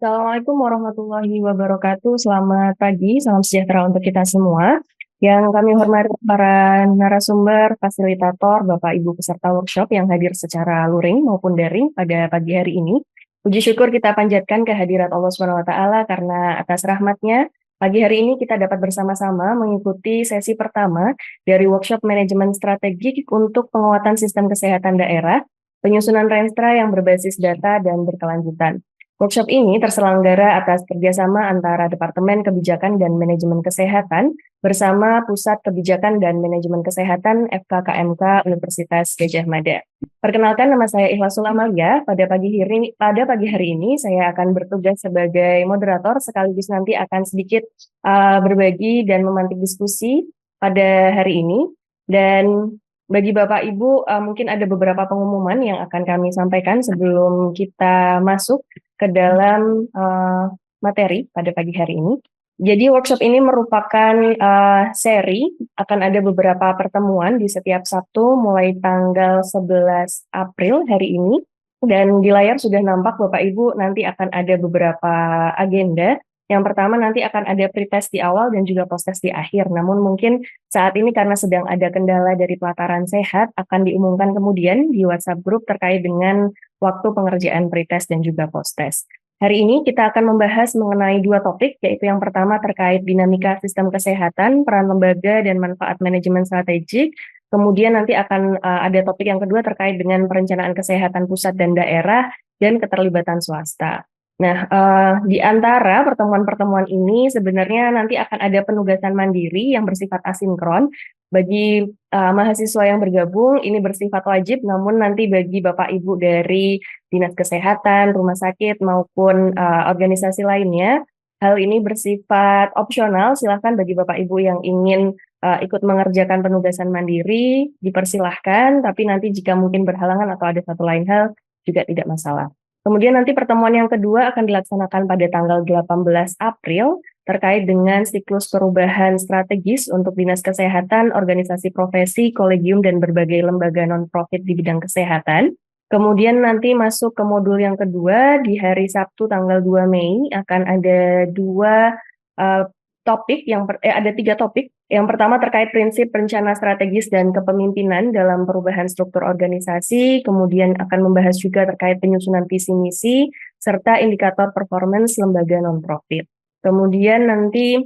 Assalamualaikum warahmatullahi wabarakatuh. Selamat pagi, salam sejahtera untuk kita semua. Yang kami hormati para narasumber, fasilitator, Bapak Ibu peserta workshop yang hadir secara luring maupun daring pada pagi hari ini. Puji syukur kita panjatkan kehadirat Allah Subhanahu wa taala karena atas rahmatnya pagi hari ini kita dapat bersama-sama mengikuti sesi pertama dari workshop manajemen strategik untuk penguatan sistem kesehatan daerah, penyusunan renstra yang berbasis data dan berkelanjutan. Workshop ini terselenggara atas kerjasama antara Departemen Kebijakan dan Manajemen Kesehatan bersama Pusat Kebijakan dan Manajemen Kesehatan FKKMK Universitas Gadjah Mada. Perkenalkan, nama saya Ikhlasul Amalia. Pada pagi hari ini saya akan bertugas sebagai moderator sekaligus nanti akan sedikit berbagi dan memantik diskusi pada hari ini. Dan bagi Bapak Ibu, mungkin ada beberapa pengumuman yang akan kami sampaikan sebelum kita masuk ke dalam materi pada pagi hari ini. Jadi workshop ini merupakan seri, akan ada beberapa pertemuan di setiap Sabtu mulai tanggal 11 April hari ini. Dan di layar sudah nampak Bapak Ibu nanti akan ada beberapa agenda. Yang pertama nanti akan ada pretest di awal dan juga posttest di akhir. Namun mungkin saat ini karena sedang ada kendala dari pelataran sehat akan diumumkan kemudian di WhatsApp group terkait dengan waktu pengerjaan pretest dan juga posttest. Hari ini kita akan membahas mengenai dua topik, yaitu yang pertama terkait dinamika sistem kesehatan, peran lembaga, dan manfaat manajemen strategik. Kemudian nanti akan ada topik yang kedua terkait dengan perencanaan kesehatan pusat dan daerah, dan keterlibatan swasta. Nah, di antara pertemuan-pertemuan ini sebenarnya nanti akan ada penugasan mandiri yang bersifat asinkron. Bagi mahasiswa yang bergabung, ini bersifat wajib, namun nanti bagi Bapak Ibu dari Dinas Kesehatan, rumah sakit, maupun organisasi lainnya, hal ini bersifat opsional. Silakan bagi Bapak Ibu yang ingin ikut mengerjakan penugasan mandiri, dipersilahkan, tapi nanti jika mungkin berhalangan atau ada satu lain hal, juga tidak masalah. Kemudian nanti pertemuan yang kedua akan dilaksanakan pada tanggal 18 April terkait dengan siklus perubahan strategis untuk Dinas Kesehatan, organisasi profesi, kolegium, dan berbagai lembaga non-profit di bidang kesehatan. Kemudian nanti masuk ke modul yang kedua di hari Sabtu tanggal 2 Mei akan ada ada tiga topik. Yang pertama terkait prinsip rencana strategis dan kepemimpinan dalam perubahan struktur organisasi, kemudian akan membahas juga terkait penyusunan visi misi, serta indikator performance lembaga non-profit. Kemudian nanti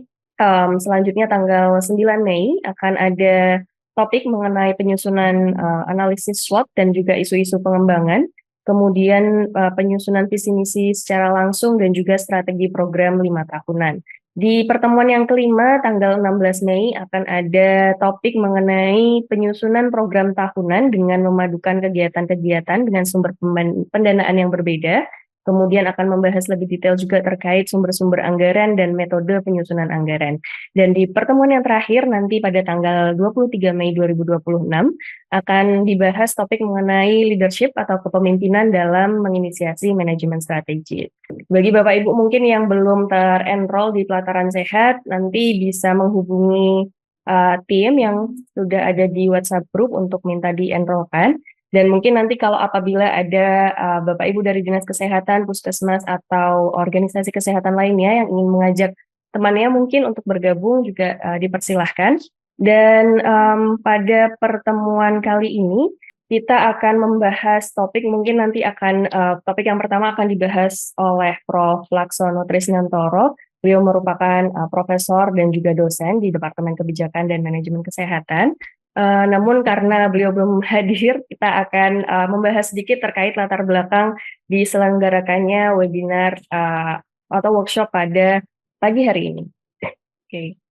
selanjutnya tanggal 9 Mei akan ada topik mengenai penyusunan analisis SWOT dan juga isu-isu pengembangan, kemudian penyusunan visi misi secara langsung dan juga strategi program 5 tahunan. Di pertemuan yang kelima, tanggal 16 Mei, akan ada topik mengenai penyusunan program tahunan dengan memadukan kegiatan-kegiatan dengan sumber pendanaan yang berbeda. Kemudian akan membahas lebih detail juga terkait sumber-sumber anggaran dan metode penyusunan anggaran. Dan di pertemuan yang terakhir, nanti pada tanggal 23 Mei 2026, akan dibahas topik mengenai leadership atau kepemimpinan dalam menginisiasi manajemen strategi. Bagi Bapak Ibu mungkin yang belum ter-enroll di pelataran sehat, nanti bisa menghubungi tim yang sudah ada di WhatsApp group untuk minta di-enrollkan. Dan mungkin nanti kalau apabila ada Bapak Ibu dari Dinas Kesehatan, Puskesmas, atau organisasi kesehatan lainnya yang ingin mengajak temannya mungkin untuk bergabung juga dipersilahkan. Dan pada pertemuan kali ini, kita akan membahas topik, mungkin nanti topik yang pertama akan dibahas oleh Prof. Laksono Trisnantoro. Beliau merupakan profesor dan juga dosen di Departemen Kebijakan dan Manajemen Kesehatan. Namun karena beliau belum hadir, kita akan membahas sedikit terkait latar belakang diselenggarakannya webinar atau workshop pada pagi hari ini.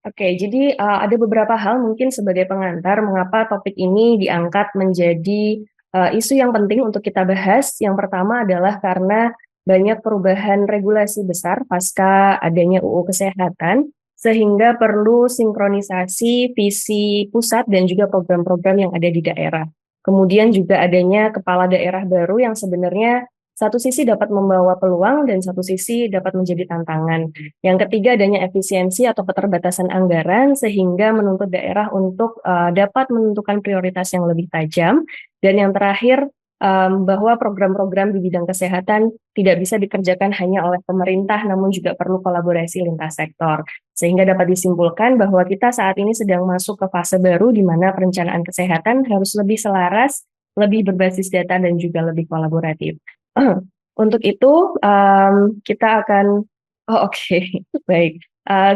Oke, jadi ada beberapa hal mungkin sebagai pengantar mengapa topik ini diangkat menjadi isu yang penting untuk kita bahas. Yang pertama adalah karena banyak perubahan regulasi besar pasca adanya UU Kesehatan, sehingga perlu sinkronisasi visi pusat dan juga program-program yang ada di daerah. Kemudian juga adanya kepala daerah baru yang sebenarnya satu sisi dapat membawa peluang dan satu sisi dapat menjadi tantangan. Yang ketiga adanya efisiensi atau keterbatasan anggaran sehingga menuntut daerah untuk dapat menentukan prioritas yang lebih tajam. Dan yang terakhir bahwa program-program di bidang kesehatan tidak bisa dikerjakan hanya oleh pemerintah, namun juga perlu kolaborasi lintas sektor. Sehingga dapat disimpulkan bahwa kita saat ini sedang masuk ke fase baru di mana perencanaan kesehatan harus lebih selaras, lebih berbasis data, dan juga lebih kolaboratif. Untuk itu, kita akan, oke, baik.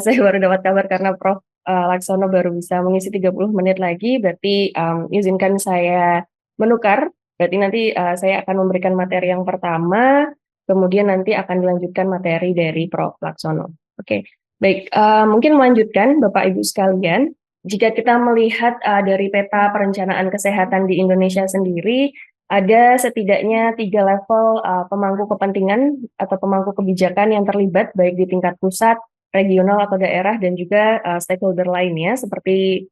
Saya baru dapat kabar karena Prof. Laksono baru bisa mengisi 30 menit lagi, berarti izinkan saya menukar. Berarti nanti saya akan memberikan materi yang pertama, kemudian nanti akan dilanjutkan materi dari Prof. Laksono. Oke, baik. Mungkin melanjutkan, Bapak Ibu sekalian, jika kita melihat dari peta perencanaan kesehatan di Indonesia sendiri, ada setidaknya 3 level pemangku kepentingan atau pemangku kebijakan yang terlibat, baik di tingkat pusat, regional atau daerah, dan juga stakeholder lainnya seperti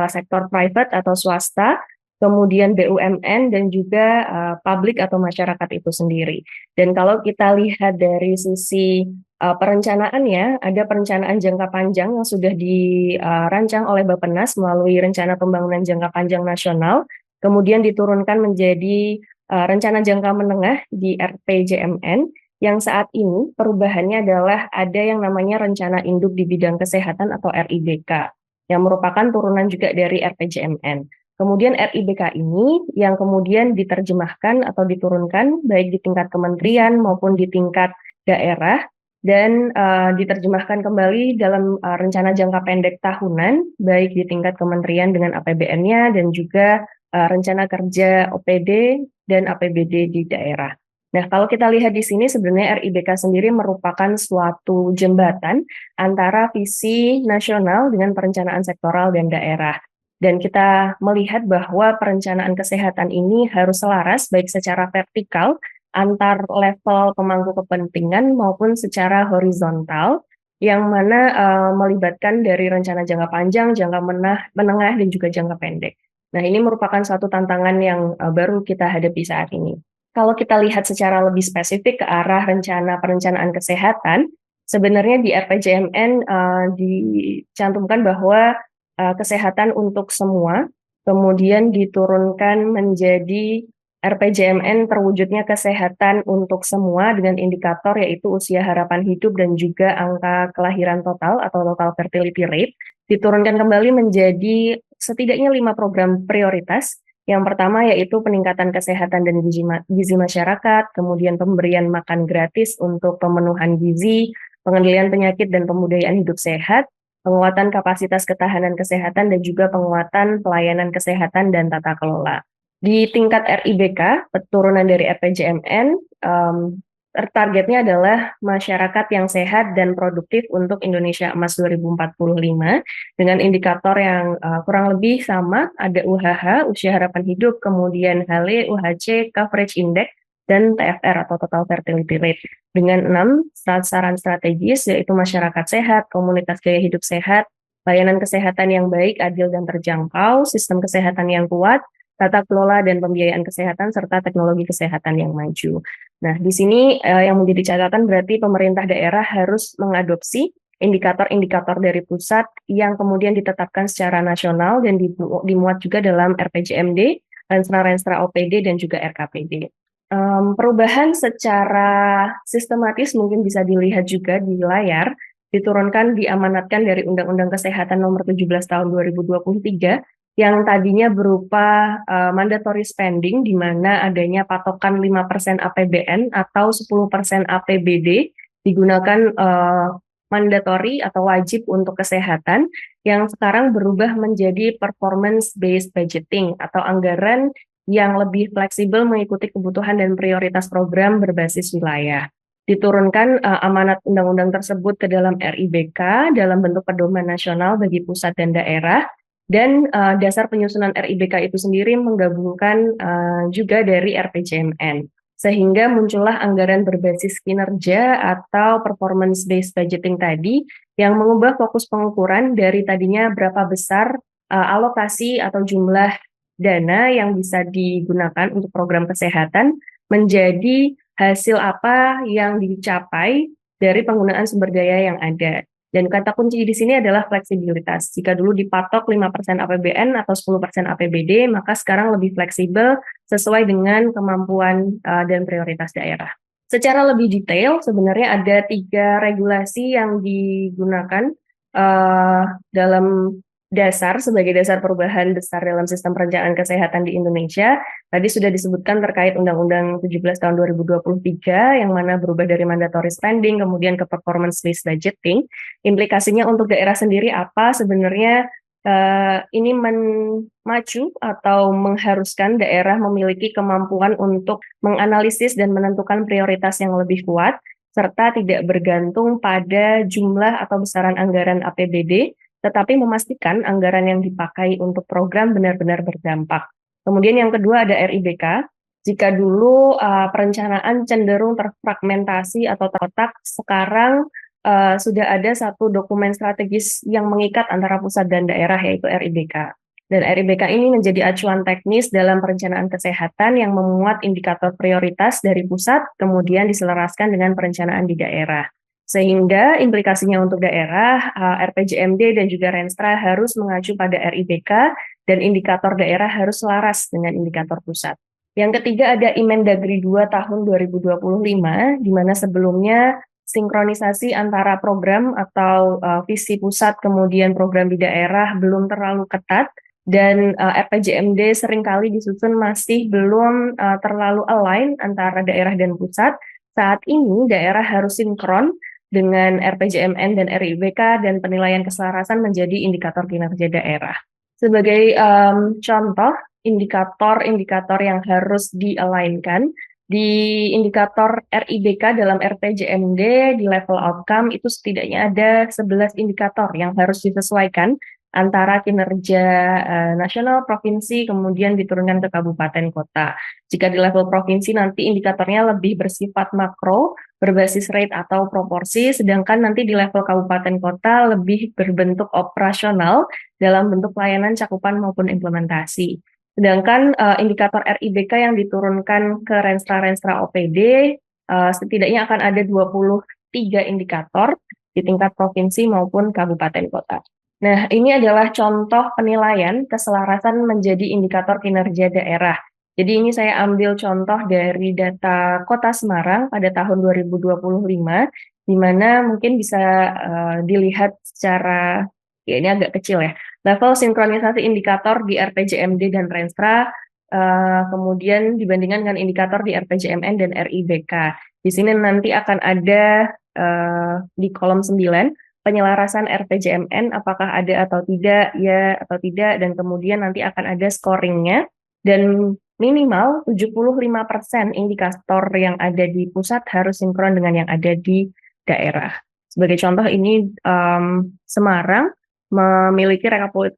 sektor private atau swasta, kemudian BUMN, dan juga publik atau masyarakat itu sendiri. Dan kalau kita lihat dari sisi perencanaannya, ada perencanaan jangka panjang yang sudah dirancang oleh Bappenas melalui Rencana Pembangunan Jangka Panjang Nasional, kemudian diturunkan menjadi rencana jangka menengah di RPJMN, yang saat ini perubahannya adalah ada yang namanya Rencana Induk di Bidang Kesehatan atau RIBK, yang merupakan turunan juga dari RPJMN. Kemudian RIBK ini yang kemudian diterjemahkan atau diturunkan baik di tingkat kementerian maupun di tingkat daerah, dan diterjemahkan kembali dalam rencana jangka pendek tahunan, baik di tingkat kementerian dengan APBN-nya dan juga rencana kerja OPD dan APBD di daerah. Nah, kalau kita lihat di sini sebenarnya RIBK sendiri merupakan suatu jembatan antara visi nasional dengan perencanaan sektoral dan daerah. Dan kita melihat bahwa perencanaan kesehatan ini harus selaras baik secara vertikal antar level pemangku kepentingan maupun secara horizontal, yang mana melibatkan dari rencana jangka panjang, jangka menengah, dan juga jangka pendek. Nah, ini merupakan suatu tantangan yang baru kita hadapi saat ini. Kalau kita lihat secara lebih spesifik ke arah rencana perencanaan kesehatan, sebenarnya di RPJMN dicantumkan bahwa kesehatan untuk semua, kemudian diturunkan menjadi RPJMN terwujudnya kesehatan untuk semua dengan indikator yaitu usia harapan hidup dan juga angka kelahiran total atau total fertility rate, diturunkan kembali menjadi setidaknya 5 program prioritas. Yang pertama yaitu peningkatan kesehatan dan gizi masyarakat, kemudian pemberian makan gratis untuk pemenuhan gizi, pengendalian penyakit dan pembudayaan hidup sehat, penguatan kapasitas ketahanan kesehatan, dan juga penguatan pelayanan kesehatan dan tata kelola. Di tingkat RIBK, turunan dari RPJMN, targetnya adalah masyarakat yang sehat dan produktif untuk Indonesia Emas 2045 dengan indikator yang kurang lebih sama, ada UHH, usia harapan hidup, kemudian HL, UHC, coverage index, dan TFR atau total fertility rate dengan 6 sasaran strategis yaitu masyarakat sehat, komunitas gaya hidup sehat, layanan kesehatan yang baik, adil, dan terjangkau, sistem kesehatan yang kuat, tata kelola dan pembiayaan kesehatan, serta teknologi kesehatan yang maju. Nah, di sini yang menjadi catatan berarti pemerintah daerah harus mengadopsi indikator-indikator dari pusat yang kemudian ditetapkan secara nasional dan dimuat juga dalam RPJMD, Renstra-Renstra OPD, dan juga RKPD. Perubahan secara sistematis mungkin bisa dilihat juga di layar, diturunkan, diamanatkan dari Undang-Undang Kesehatan Nomor 17 Tahun 2023, yang tadinya berupa mandatory spending, di mana adanya patokan 5% APBN atau 10% APBD digunakan mandatory atau wajib untuk kesehatan, yang sekarang berubah menjadi performance-based budgeting atau anggaran yang lebih fleksibel mengikuti kebutuhan dan prioritas program berbasis wilayah. Diturunkan amanat undang-undang tersebut ke dalam RIBK dalam bentuk pedoman nasional bagi pusat dan daerah, dan dasar penyusunan RIBK itu sendiri menggabungkan juga dari RPJMN. Sehingga muncullah anggaran berbasis kinerja atau performance-based budgeting tadi, yang mengubah fokus pengukuran dari tadinya berapa besar alokasi atau jumlah dana yang bisa digunakan untuk program kesehatan menjadi hasil apa yang dicapai dari penggunaan sumber daya yang ada. Dan kata kunci di sini adalah fleksibilitas. Jika dulu dipatok 5% APBN atau 10% APBD, maka sekarang lebih fleksibel sesuai dengan kemampuan dan prioritas daerah. Secara lebih detail, sebenarnya ada 3 regulasi yang digunakan dalam sebagai dasar perubahan besar dalam sistem perencanaan kesehatan di Indonesia. Tadi sudah disebutkan terkait Undang-Undang 17 tahun 2023 yang mana berubah dari mandatory spending kemudian ke performance-based budgeting. Implikasinya untuk daerah sendiri apa? Sebenarnya ini memacu atau mengharuskan daerah memiliki kemampuan untuk menganalisis dan menentukan prioritas yang lebih kuat, serta tidak bergantung pada jumlah atau besaran anggaran APBD, tetapi memastikan anggaran yang dipakai untuk program benar-benar berdampak. Kemudian yang kedua ada RIBK. Jika dulu perencanaan cenderung terfragmentasi atau terkotak, sekarang sudah ada satu dokumen strategis yang mengikat antara pusat dan daerah, yaitu RIBK. Dan RIBK ini menjadi acuan teknis dalam perencanaan kesehatan yang memuat indikator prioritas dari pusat, kemudian diselaraskan dengan perencanaan di daerah. Sehingga implikasinya untuk daerah, RPJMD dan juga Renstra harus mengacu pada RIBK dan indikator daerah harus selaras dengan indikator pusat. Yang ketiga ada Imendagri 2 tahun 2025, di mana sebelumnya sinkronisasi antara program atau visi pusat kemudian program di daerah belum terlalu ketat, dan RPJMD seringkali disusun masih belum terlalu align antara daerah dan pusat. Saat ini daerah harus sinkron dengan RPJMN dan RIBK dan penilaian keselarasan menjadi indikator kinerja daerah. Sebagai contoh, indikator-indikator yang harus di-align-kan, di indikator RIBK dalam RPJMD di level outcome itu setidaknya ada 11 indikator yang harus disesuaikan antara kinerja nasional, provinsi, kemudian diturunkan ke kabupaten kota. Jika di level provinsi nanti indikatornya lebih bersifat makro, berbasis rate atau proporsi, sedangkan nanti di level kabupaten kota lebih berbentuk operasional dalam bentuk pelayanan cakupan maupun implementasi. Sedangkan indikator RIBK yang diturunkan ke Renstra-Renstra OPD setidaknya akan ada 23 indikator di tingkat provinsi maupun kabupaten kota. Nah, ini adalah contoh penilaian keselarasan menjadi indikator kinerja daerah. Jadi ini saya ambil contoh dari data Kota Semarang pada tahun 2025, di mana mungkin bisa dilihat secara, ya ini agak kecil ya, level sinkronisasi indikator di RPJMD dan Renstra, kemudian dibandingkan dengan indikator di RPJMN dan RIBK. Di sini nanti akan ada di kolom 9, penyelarasan RPJMN, apakah ada atau tidak, ya atau tidak, dan kemudian nanti akan ada scoringnya, dan minimal 75% indikator yang ada di pusat harus sinkron dengan yang ada di daerah. Sebagai contoh ini Semarang memiliki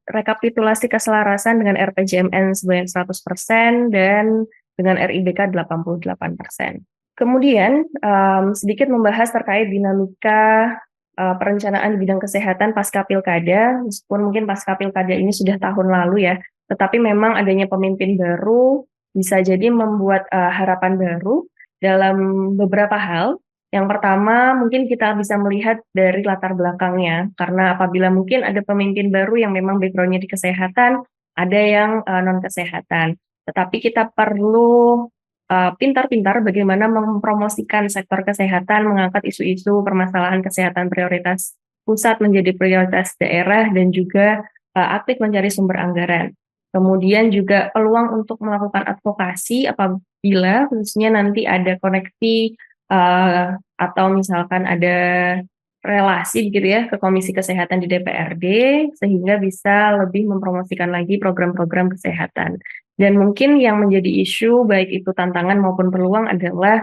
rekapitulasi keselarasan dengan RPJMN sebanyak 100% dan dengan RIBK 88%. Kemudian sedikit membahas terkait dinamika perencanaan di bidang kesehatan pasca pilkada, meskipun mungkin pasca pilkada ini sudah tahun lalu ya, tetapi memang adanya pemimpin baru bisa jadi membuat harapan baru dalam beberapa hal. Yang pertama, mungkin kita bisa melihat dari latar belakangnya, karena apabila mungkin ada pemimpin baru yang memang background-nya di kesehatan, ada yang non-kesehatan. Tetapi kita perlu pintar-pintar bagaimana mempromosikan sektor kesehatan, mengangkat isu-isu permasalahan kesehatan prioritas pusat menjadi prioritas daerah, dan juga aktif mencari sumber anggaran. Kemudian juga peluang untuk melakukan advokasi apabila khususnya nanti ada koneksi atau misalkan ada relasi gitu ya ke Komisi Kesehatan di DPRD, sehingga bisa lebih mempromosikan lagi program-program kesehatan. Dan mungkin yang menjadi isu baik itu tantangan maupun peluang adalah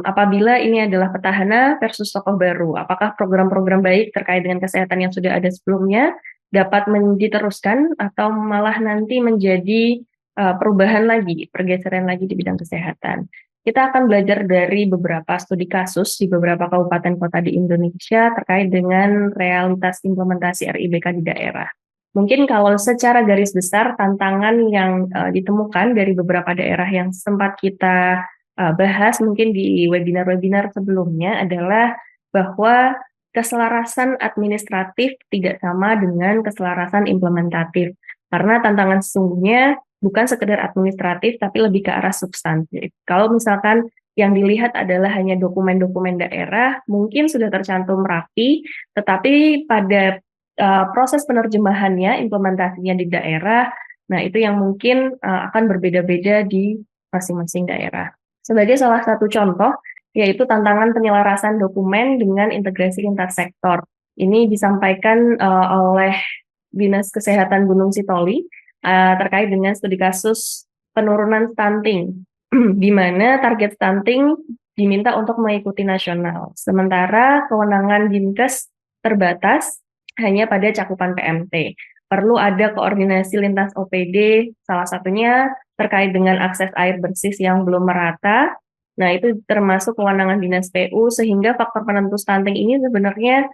apabila ini adalah petahana versus tokoh baru, apakah program-program baik terkait dengan kesehatan yang sudah ada sebelumnya dapat diteruskan atau malah nanti menjadi perubahan lagi, pergeseran lagi di bidang kesehatan. Kita akan belajar dari beberapa studi kasus di beberapa kabupaten kota di Indonesia terkait dengan realitas implementasi RIBK di daerah. Mungkin kalau secara garis besar tantangan yang ditemukan dari beberapa daerah yang sempat kita bahas mungkin di webinar-webinar sebelumnya adalah bahwa keselarasan administratif tidak sama dengan keselarasan implementatif. Karena tantangan sesungguhnya bukan sekedar administratif, tapi lebih ke arah substantif. Kalau misalkan yang dilihat adalah hanya dokumen-dokumen daerah, mungkin sudah tercantum rapi, tetapi pada proses penerjemahannya, implementasinya di daerah, nah itu yang mungkin akan berbeda-beda di masing-masing daerah. Sebagai salah satu contoh, yaitu tantangan penyelarasan dokumen dengan integrasi lintas sektor. Ini disampaikan oleh Dinas Kesehatan Gunung Sitoli terkait dengan studi kasus penurunan stunting, di mana target stunting diminta untuk mengikuti nasional. Sementara kewenangan Dinkes terbatas hanya pada cakupan PMT. Perlu ada koordinasi lintas OPD, salah satunya terkait dengan akses air bersih yang belum merata. Nah, itu termasuk kewenangan Dinas PU, sehingga faktor penentu stunting ini sebenarnya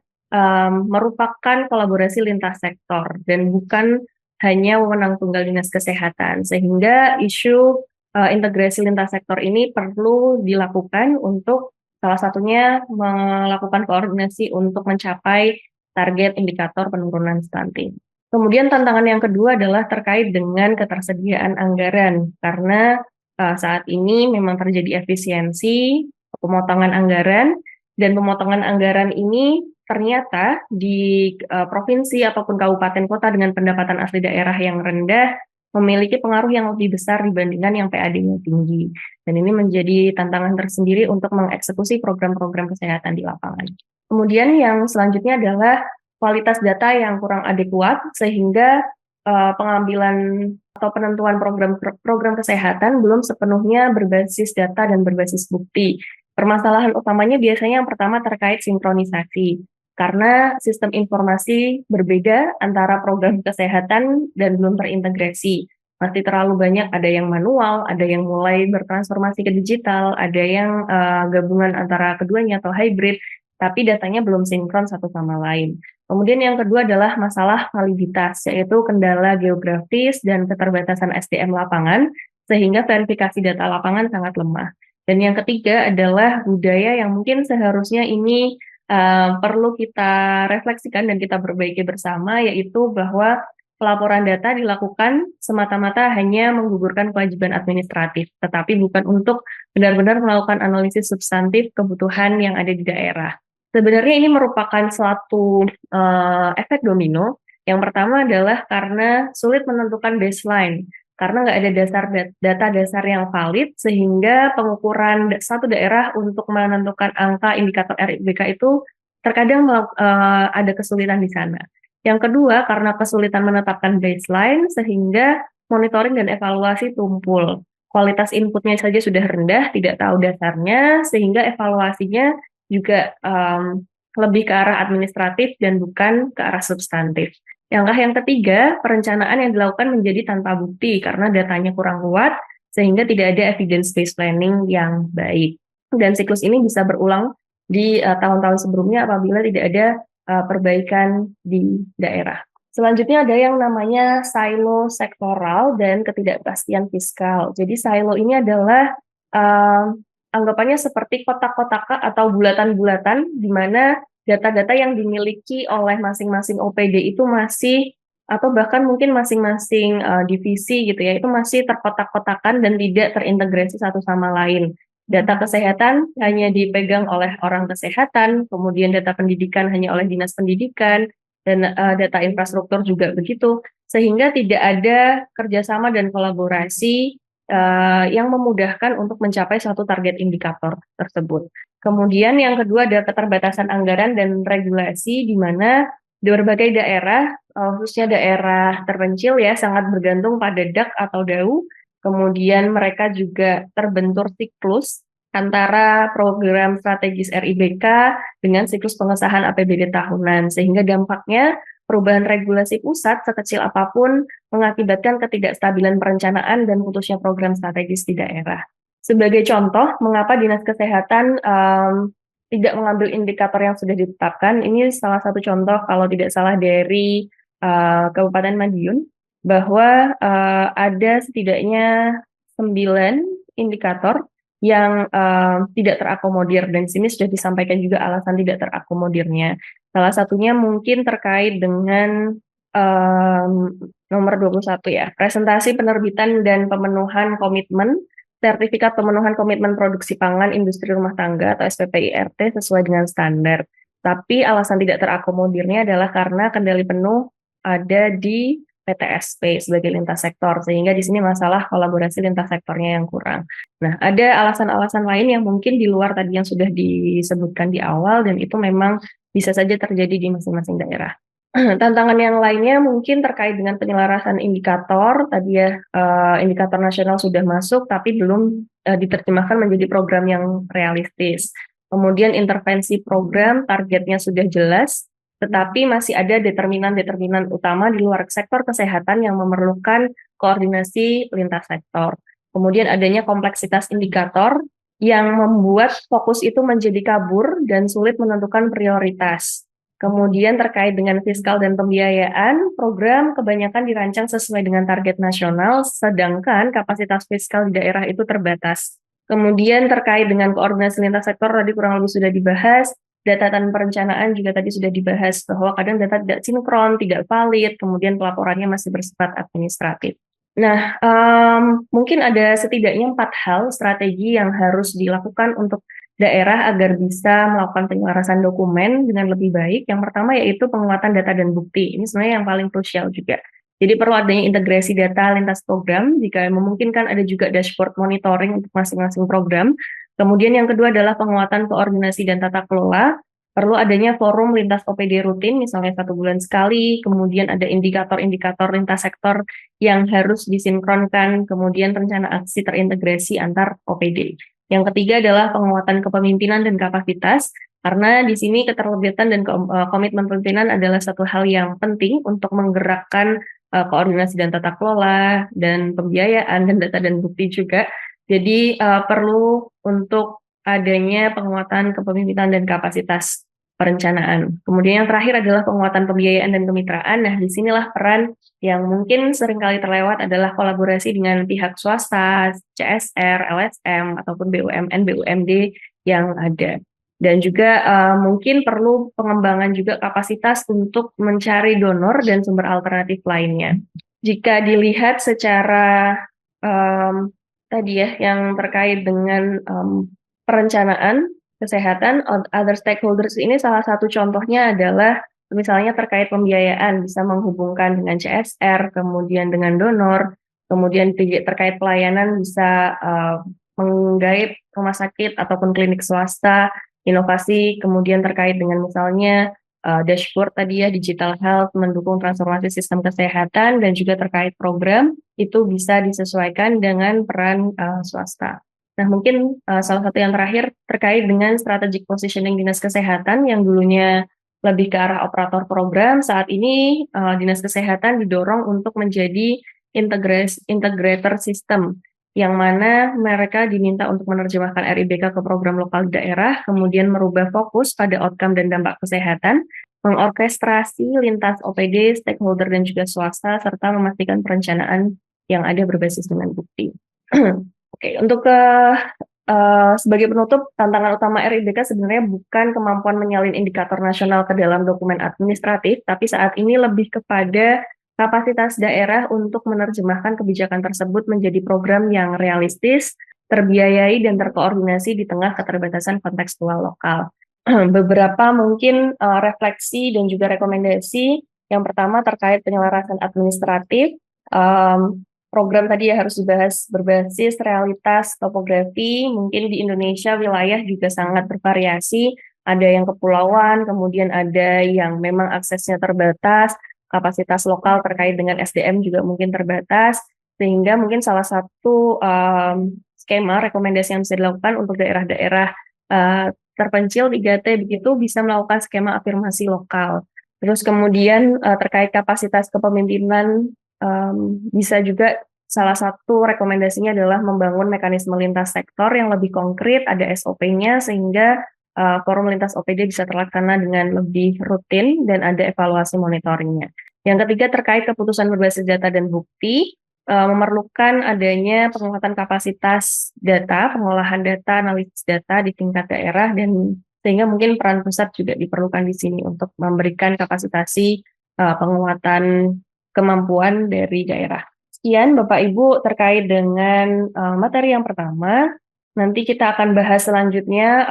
merupakan kolaborasi lintas sektor dan bukan hanya wewenang tunggal Dinas Kesehatan, sehingga isu integrasi lintas sektor ini perlu dilakukan untuk salah satunya melakukan koordinasi untuk mencapai target indikator penurunan stunting. Kemudian tantangan yang kedua adalah terkait dengan ketersediaan anggaran, karena saat ini memang terjadi efisiensi pemotongan anggaran, dan pemotongan anggaran ini ternyata di provinsi ataupun kabupaten kota dengan pendapatan asli daerah yang rendah memiliki pengaruh yang lebih besar dibandingkan yang PAD-nya tinggi. Dan ini menjadi tantangan tersendiri untuk mengeksekusi program-program kesehatan di lapangan. Kemudian yang selanjutnya adalah kualitas data yang kurang adekuat, sehingga pengambilan atau penentuan program kesehatan belum sepenuhnya berbasis data dan berbasis bukti. Permasalahan utamanya biasanya yang pertama terkait sinkronisasi, karena sistem informasi berbeda antara program kesehatan dan belum terintegrasi. Masih terlalu banyak, ada yang manual, ada yang mulai bertransformasi ke digital, ada yang gabungan antara keduanya atau hybrid, tapi datanya belum sinkron satu sama lain. Kemudian yang kedua adalah masalah validitas, yaitu kendala geografis dan keterbatasan SDM lapangan, sehingga verifikasi data lapangan sangat lemah. Dan yang ketiga adalah budaya yang mungkin seharusnya ini perlu kita refleksikan dan kita perbaiki bersama, yaitu bahwa pelaporan data dilakukan semata-mata hanya menggugurkan kewajiban administratif, tetapi bukan untuk benar-benar melakukan analisis substantif kebutuhan yang ada di daerah. Sebenarnya ini merupakan suatu efek domino. Yang pertama adalah karena sulit menentukan baseline, karena nggak ada data dasar yang valid, sehingga pengukuran satu daerah untuk menentukan angka indikator RIBK itu terkadang ada kesulitan di sana. Yang kedua, karena kesulitan menetapkan baseline, sehingga monitoring dan evaluasi tumpul. Kualitas inputnya saja sudah rendah, tidak tahu dasarnya, sehingga evaluasinya juga lebih ke arah administratif dan bukan ke arah substantif. Yang ketiga, perencanaan yang dilakukan menjadi tanpa bukti karena datanya kurang kuat, sehingga tidak ada evidence-based planning yang baik. Dan siklus ini bisa berulang di tahun-tahun sebelumnya apabila tidak ada perbaikan di daerah. Selanjutnya ada yang namanya silo sektoral dan ketidakpastian fiskal. Jadi silo ini adalah anggapannya seperti kotak-kotak atau bulatan-bulatan di mana data-data yang dimiliki oleh masing-masing OPD itu masih, atau bahkan mungkin masing-masing divisi gitu ya, itu masih terkotak-kotakan dan tidak terintegrasi satu sama lain. Data kesehatan hanya dipegang oleh orang kesehatan, kemudian data pendidikan hanya oleh dinas pendidikan, dan data infrastruktur juga begitu, sehingga tidak ada kerjasama dan kolaborasi yang memudahkan untuk mencapai suatu target indikator tersebut. Kemudian yang kedua adalah keterbatasan anggaran dan regulasi, di mana di berbagai daerah, khususnya daerah terpencil ya, sangat bergantung pada DAK atau DAU. Kemudian mereka juga terbentur siklus antara program strategis RIBK dengan siklus pengesahan APBD tahunan, sehingga dampaknya perubahan regulasi pusat sekecil apapun mengakibatkan ketidakstabilan perencanaan dan putusnya program strategis di daerah. Sebagai contoh, mengapa Dinas Kesehatan tidak mengambil indikator yang sudah ditetapkan, ini salah satu contoh kalau tidak salah dari Kabupaten Madiun, bahwa ada setidaknya 9 indikator yang tidak terakomodir, dan di sini sudah disampaikan juga alasan tidak terakomodirnya. Salah satunya mungkin terkait dengan um, nomor 21 ya, presentasi penerbitan dan pemenuhan komitmen sertifikat pemenuhan komitmen produksi pangan industri rumah tangga atau SPPIRT sesuai dengan standar. Tapi alasan tidak terakomodirnya adalah karena kendali penuh ada di PTSP sebagai lintas sektor, sehingga di sini masalah kolaborasi lintas sektornya yang kurang. Nah, ada alasan-alasan lain yang mungkin di luar tadi yang sudah disebutkan di awal, dan itu memang bisa saja terjadi di masing-masing daerah. Tantangan yang lainnya mungkin terkait dengan penyelarasan indikator. Tadi ya, indikator nasional sudah masuk, tapi belum diterjemahkan menjadi program yang realistis. Kemudian intervensi program, targetnya sudah jelas, tetapi masih ada determinan-determinan utama di luar sektor kesehatan yang memerlukan koordinasi lintas sektor. Kemudian adanya kompleksitas indikator yang membuat fokus itu menjadi kabur dan sulit menentukan prioritas. Kemudian terkait dengan fiskal dan pembiayaan, program kebanyakan dirancang sesuai dengan target nasional, sedangkan kapasitas fiskal di daerah itu terbatas. Kemudian terkait dengan koordinasi lintas sektor, tadi kurang lebih sudah dibahas, data dan perencanaan juga tadi sudah dibahas, bahwa kadang data tidak sinkron, tidak valid, kemudian pelaporannya masih bersifat administratif. Nah, mungkin ada setidaknya 4 hal strategi yang harus dilakukan untuk daerah agar bisa melakukan penyelarasan dokumen dengan lebih baik. Yang pertama yaitu penguatan data dan bukti. Ini sebenarnya yang paling krusial juga. Jadi perlu adanya integrasi data lintas program, jika memungkinkan ada juga dashboard monitoring untuk masing-masing program. Kemudian yang kedua adalah penguatan koordinasi dan tata kelola. Perlu adanya forum lintas OPD rutin, misalnya 1 bulan sekali, kemudian ada indikator-indikator lintas sektor yang harus disinkronkan, kemudian rencana aksi terintegrasi antar OPD. Yang ketiga adalah penguatan kepemimpinan dan kapasitas, karena di sini keterlibatan dan komitmen pimpinan adalah satu hal yang penting untuk menggerakkan koordinasi dan tata kelola, dan pembiayaan, dan data dan bukti juga. Jadi perlu untuk adanya penguatan kepemimpinan dan kapasitas perencanaan. Kemudian yang terakhir adalah penguatan pembiayaan dan kemitraan. Nah, disinilah peran yang mungkin seringkali terlewat adalah kolaborasi dengan pihak swasta, CSR, LSM, ataupun BUMN, BUMD yang ada. Dan juga mungkin perlu pengembangan juga kapasitas untuk mencari donor dan sumber alternatif lainnya. Jika dilihat secara tadi ya, yang terkait dengan perencanaan kesehatan, other stakeholders ini salah satu contohnya adalah misalnya terkait pembiayaan, bisa menghubungkan dengan CSR, kemudian dengan donor, kemudian terkait pelayanan bisa menggait rumah sakit ataupun klinik swasta, inovasi, kemudian terkait dengan misalnya dashboard tadi ya, digital health, mendukung transformasi sistem kesehatan, dan juga terkait program, itu bisa disesuaikan dengan peran swasta. Nah, mungkin salah satu yang terakhir terkait dengan strategic positioning Dinas Kesehatan yang dulunya lebih ke arah operator program, saat ini Dinas Kesehatan didorong untuk menjadi integrator sistem, yang mana mereka diminta untuk menerjemahkan RIBK ke program lokal di daerah, kemudian merubah fokus pada outcome dan dampak kesehatan, mengorkestrasi lintas OPD, stakeholder, dan juga swasta, serta memastikan perencanaan yang ada berbasis dengan bukti. Oke, untuk sebagai penutup, tantangan utama RIBK sebenarnya bukan kemampuan menyalin indikator nasional ke dalam dokumen administratif, tapi saat ini lebih kepada kapasitas daerah untuk menerjemahkan kebijakan tersebut menjadi program yang realistis, terbiayai, dan terkoordinasi di tengah keterbatasan kontekstual lokal. Beberapa mungkin refleksi dan juga rekomendasi. Yang pertama terkait penyelarasan administratif. Program tadi ya harus dibahas berbasis realitas topografi. Mungkin di Indonesia wilayah juga sangat bervariasi. Ada yang kepulauan, kemudian ada yang memang aksesnya terbatas, kapasitas lokal terkait dengan SDM juga mungkin terbatas, sehingga mungkin salah satu skema rekomendasi yang bisa dilakukan untuk daerah-daerah terpencil 3T begitu bisa melakukan skema afirmasi lokal. Terus kemudian terkait kapasitas kepemimpinan, bisa juga salah satu rekomendasinya adalah membangun mekanisme lintas sektor yang lebih konkret, ada SOP-nya sehingga forum lintas OPD bisa terlaksana dengan lebih rutin dan ada evaluasi monitoringnya. Yang ketiga terkait keputusan berbasis data dan bukti, memerlukan adanya penguatan kapasitas data, pengolahan data, analisis data di tingkat daerah, dan sehingga mungkin peran pusat juga diperlukan di sini untuk memberikan kapasitasi penguatan kemampuan dari daerah. Sekian Bapak Ibu terkait dengan materi yang pertama. Nanti kita akan bahas selanjutnya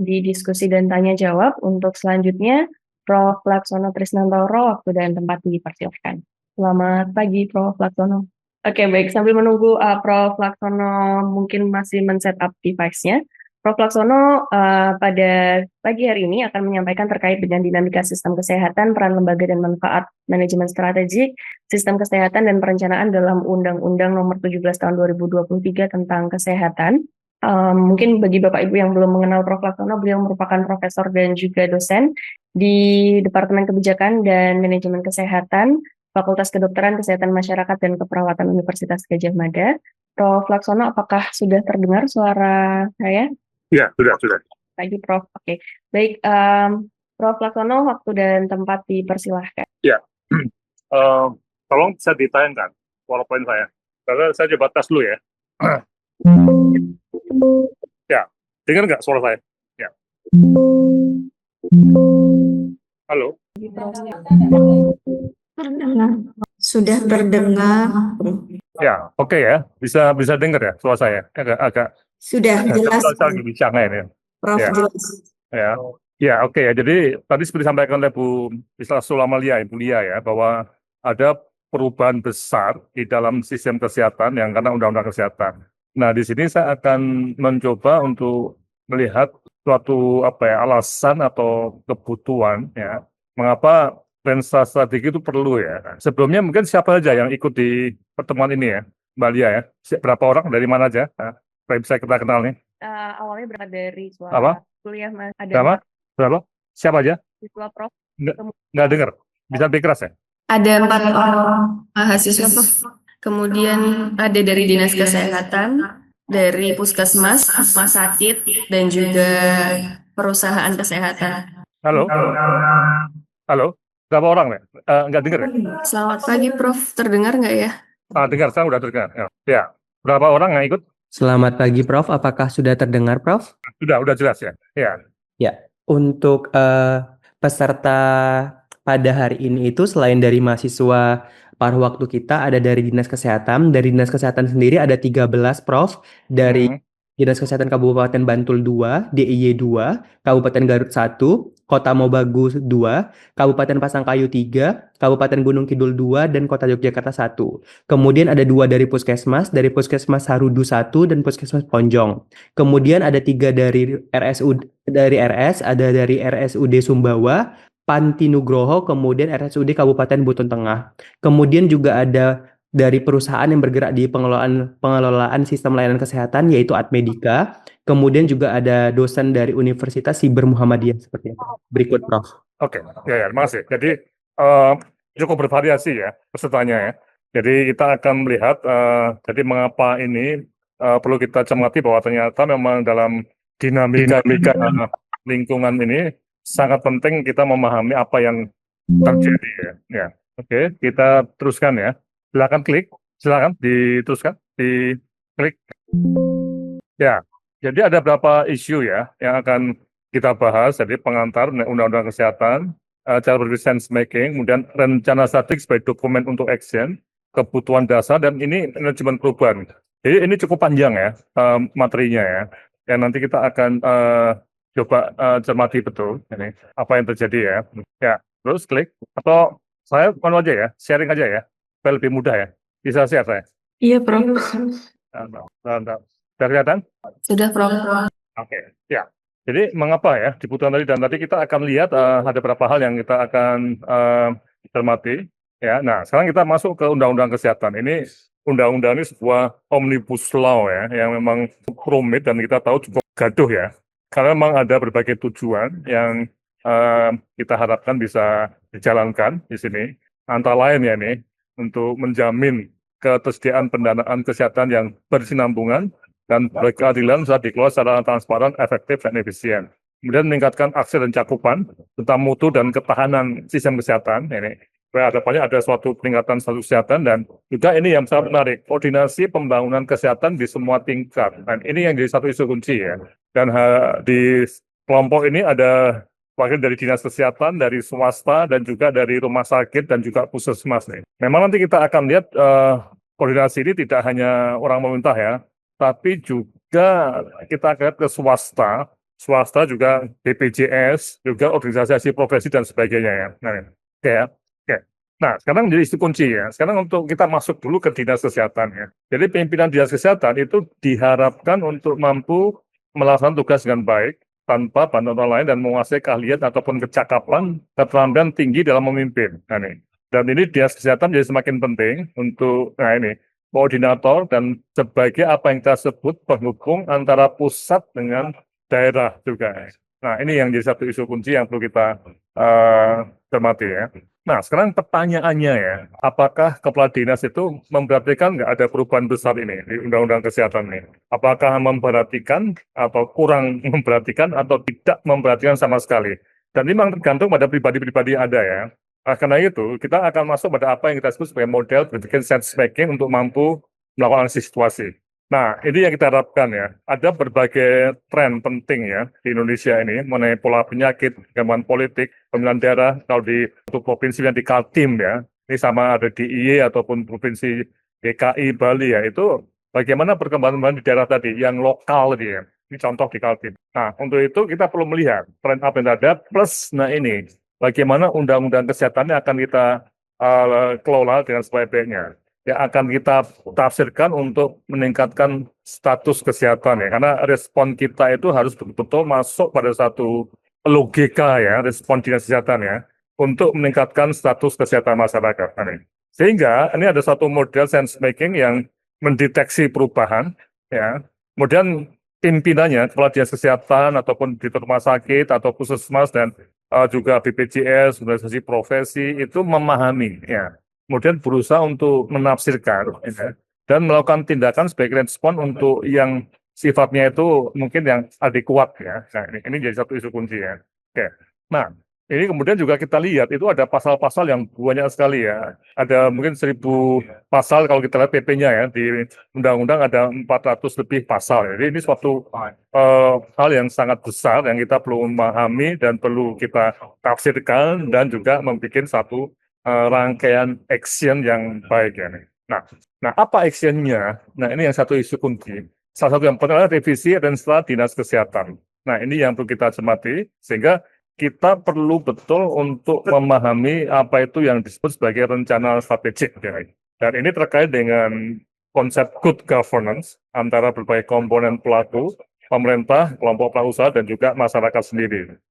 di diskusi dan tanya jawab. Untuk selanjutnya, Prof. Laksono Trisnantoro, waktu dan tempat dipersilakan. Selamat pagi, Prof. Laksono. Oke, baik. Sambil menunggu Prof. Laksono mungkin masih men-setup device-nya, Prof. Laksono pada pagi hari ini akan menyampaikan terkait dengan dinamika sistem kesehatan, peran lembaga dan manfaat manajemen strategik, sistem kesehatan dan perencanaan dalam Undang-Undang Nomor 17 Tahun 2023 tentang Kesehatan. Mungkin bagi Bapak Ibu yang belum mengenal Prof. Laksono, beliau merupakan profesor dan juga dosen di Departemen Kebijakan dan Manajemen Kesehatan, Fakultas Kedokteran, Kesehatan Masyarakat, dan Keperawatan Universitas Gadjah Mada. Prof. Laksono, apakah sudah terdengar suara saya? Ya, sudah. Pagi, Prof. Oke, baik. Prof. Laksono, waktu dan tempat dipersilahkan. Ya, tolong bisa ditayangkan PowerPoint saya. Karena saya coba tes dulu ya. Ya, dengar nggak suara saya? Ya. Halo? Sudah terdengar. Ya, oke ya. Bisa dengar ya suara saya? Agak Sudah jelas, saya lagi bincang ini. Prof. Ya. Jelas. Ya, oke ya. Jadi tadi seperti disampaikan oleh Bu Isla Sulamalia, Ibu Lia ya, bahwa ada perubahan besar di dalam sistem kesehatan yang karena Undang-Undang Kesehatan. Nah, di sini saya akan mencoba untuk melihat suatu alasan atau kebutuhan ya, mengapa lensa strategi itu perlu ya. Sebelumnya mungkin siapa saja yang ikut di pertemuan ini ya, Mbak Lia ya? Berapa orang dari mana aja? Nah, supaya bisa kita kenal nih. Awalnya berangkat dari suara Apa? kuliah, Mas. Berapa? Siapa aja? Siswa, Prof. Nggak dengar. Bisa lebih keras ya? Ada 4 orang mahasiswa, Prof. Kemudian ada dari Dinas Kesehatan, dari Puskesmas, rumah sakit, dan juga perusahaan kesehatan. Halo? Berapa orang ya? Nggak dengar ya? Selamat pagi, Prof. Terdengar nggak ya? Dengar, saya udah terdengar. Ya. Berapa orang yang ikut? Selamat pagi, Prof. Apakah sudah terdengar, Prof? Udah jelas ya. Ya. Ya, untuk peserta pada hari ini itu selain dari mahasiswa paruh waktu kita ada dari Dinas Kesehatan. Dari Dinas Kesehatan sendiri ada 13, Prof. Dari Dinas Kesehatan Kabupaten Bantul 2, DIY 2, Kabupaten Garut 1, Kota Mobagu 2, Kabupaten Pasangkayu 3, Kabupaten Gunung Kidul 2, dan Kota Yogyakarta 1. Kemudian ada 2 dari Puskesmas Harudu 1 dan Puskesmas Ponjong. Kemudian ada 3 dari ada dari RSUD Sumbawa, Panti Nugroho, kemudian RSUD Kabupaten Buton Tengah. Kemudian juga ada dari perusahaan yang bergerak di pengelolaan sistem layanan kesehatan, yaitu Admedika. Kemudian juga ada dosen dari Universitas Siber Muhammadiyah seperti itu. Berikut, Prof. Oke, ya, terima kasih. Jadi cukup bervariasi ya pesertanya ya. Jadi kita akan melihat jadi mengapa ini perlu kita cermati bahwa ternyata memang dalam dinamika lingkungan ini sangat penting kita memahami apa yang terjadi ya. Ya. Oke, kita teruskan ya. Silakan diteruskan, diklik. Ya, jadi ada beberapa isu ya yang akan kita bahas. Jadi pengantar Undang-Undang Kesehatan, cara berpikir sense making, kemudian rencana strategis sebagai dokumen untuk action, kebutuhan dasar, dan ini manajemen perubahan. Jadi ini cukup panjang ya materinya ya. Yang nanti kita akan coba cermati betul ini apa yang terjadi ya. Ya, terus klik atau saya aja ya, sharing aja ya. Supaya lebih mudah ya. Bisa share saya? Iya, Prof. Sudah kelihatan? Sudah, Prof. Oke, ya. Jadi mengapa ya dibutuhkan tadi, dan tadi kita akan lihat ada beberapa hal yang kita akan cermati ya. Nah, sekarang kita masuk ke Undang-Undang Kesehatan. Ini undang-undang ini sebuah omnibus law ya yang memang rumit dan kita tahu cukup gaduh ya. Karena memang ada berbagai tujuan yang kita harapkan bisa dijalankan di sini. Antara lain ya nih untuk menjamin ketersediaan pendanaan kesehatan yang berkesinambungan dan berkeadilan saat dikelola secara transparan, efektif, dan efisien. Kemudian meningkatkan akses dan cakupan tentang mutu dan ketahanan sistem kesehatan ini. hadapannya ada suatu peningkatan status kesehatan dan juga ini yang sangat menarik, koordinasi pembangunan kesehatan di semua tingkat. Dan ini yang jadi satu isu kunci ya. Dan di kelompok ini ada wakil dari dinas kesehatan, dari swasta, dan juga dari rumah sakit, dan juga puskesmas nih. Memang nanti kita akan lihat koordinasi ini tidak hanya orang pemerintah ya, tapi juga kita akan lihat ke swasta juga BPJS, juga organisasi profesi dan sebagainya ya. Nah, oke ya. Oke. Nah, sekarang jadi isu kunci ya. Sekarang untuk kita masuk dulu ke dinas kesehatan ya. Jadi pimpinan dinas kesehatan itu diharapkan untuk mampu melaksanakan tugas dengan baik, tanpa bantuan orang lain dan menguasai keahlian ataupun kecakapan, keterampilan tinggi dalam memimpin. Nah, ini. Dan ini dinas kesehatan jadi semakin penting untuk, nah ini, koordinator dan sebagai apa yang kita sebut penghubung antara pusat dengan daerah juga. Nah, ini yang jadi satu isu kunci yang perlu kita cermati ya. Nah, sekarang pertanyaannya ya, apakah kepala dinas itu memperhatikan nggak ada perubahan besar ini di Undang-Undang Kesehatan ini? Apakah memperhatikan atau kurang memperhatikan atau tidak memperhatikan sama sekali? Dan ini memang tergantung pada pribadi-pribadi yang ada ya. Nah, karena itu, kita akan masuk pada apa yang kita sebut sebagai model berpikir sense making untuk mampu melakukan analisis situasi. Nah, ini yang kita harapkan ya. Ada berbagai tren penting ya di Indonesia ini mengenai pola penyakit, gangguan politik, pemilihan daerah. Kalau di satu provinsi yang di Kaltim ya, ini sama ada di DIY ataupun provinsi DKI Bali ya, itu bagaimana perkembangan di daerah tadi yang lokal tadi ya. Ini contoh di Kaltim. Nah, untuk itu kita perlu melihat tren apa yang ada plus, nah ini bagaimana undang-undang kesehatannya akan kita kelola dengan sebaik-baiknya. Yang akan kita tafsirkan untuk meningkatkan status kesehatan ya, karena respon kita itu harus betul-betul masuk pada satu logika ya, respon dinas kesehatan ya, untuk meningkatkan status kesehatan masyarakat. Sehingga ini ada satu model sense making yang mendeteksi perubahan ya, kemudian pimpinannya, kepala dinas kesehatan ataupun di rumah sakit atau puskesmas dan juga BPJS, organisasi profesi itu memahami ya. Kemudian berusaha untuk menafsirkan ya, dan melakukan tindakan sebagai respon untuk yang sifatnya itu mungkin yang adekuat ya. Nah, ini jadi satu isu kunci ya. Oke. Nah, ini kemudian juga kita lihat itu ada pasal-pasal yang banyak sekali ya. Ada mungkin 1.000 pasal kalau kita lihat PP-nya ya, di undang-undang ada 400 lebih pasal. Jadi ini suatu hal yang sangat besar yang kita perlu memahami dan perlu kita tafsirkan dan juga membuat satu rangkaian action yang baik ya. Nah, apa actionnya? Nah, ini yang satu isu kunci. Salah satu yang penting adalah revisi dan setelah dinas kesehatan. Nah, ini yang perlu kita cermati sehingga kita perlu betul untuk memahami apa itu yang disebut sebagai rencana strategik ya. Dan ini terkait dengan konsep good governance antara berbagai komponen pelaku, pemerintah, kelompok pelaku usaha dan juga masyarakat sendiri.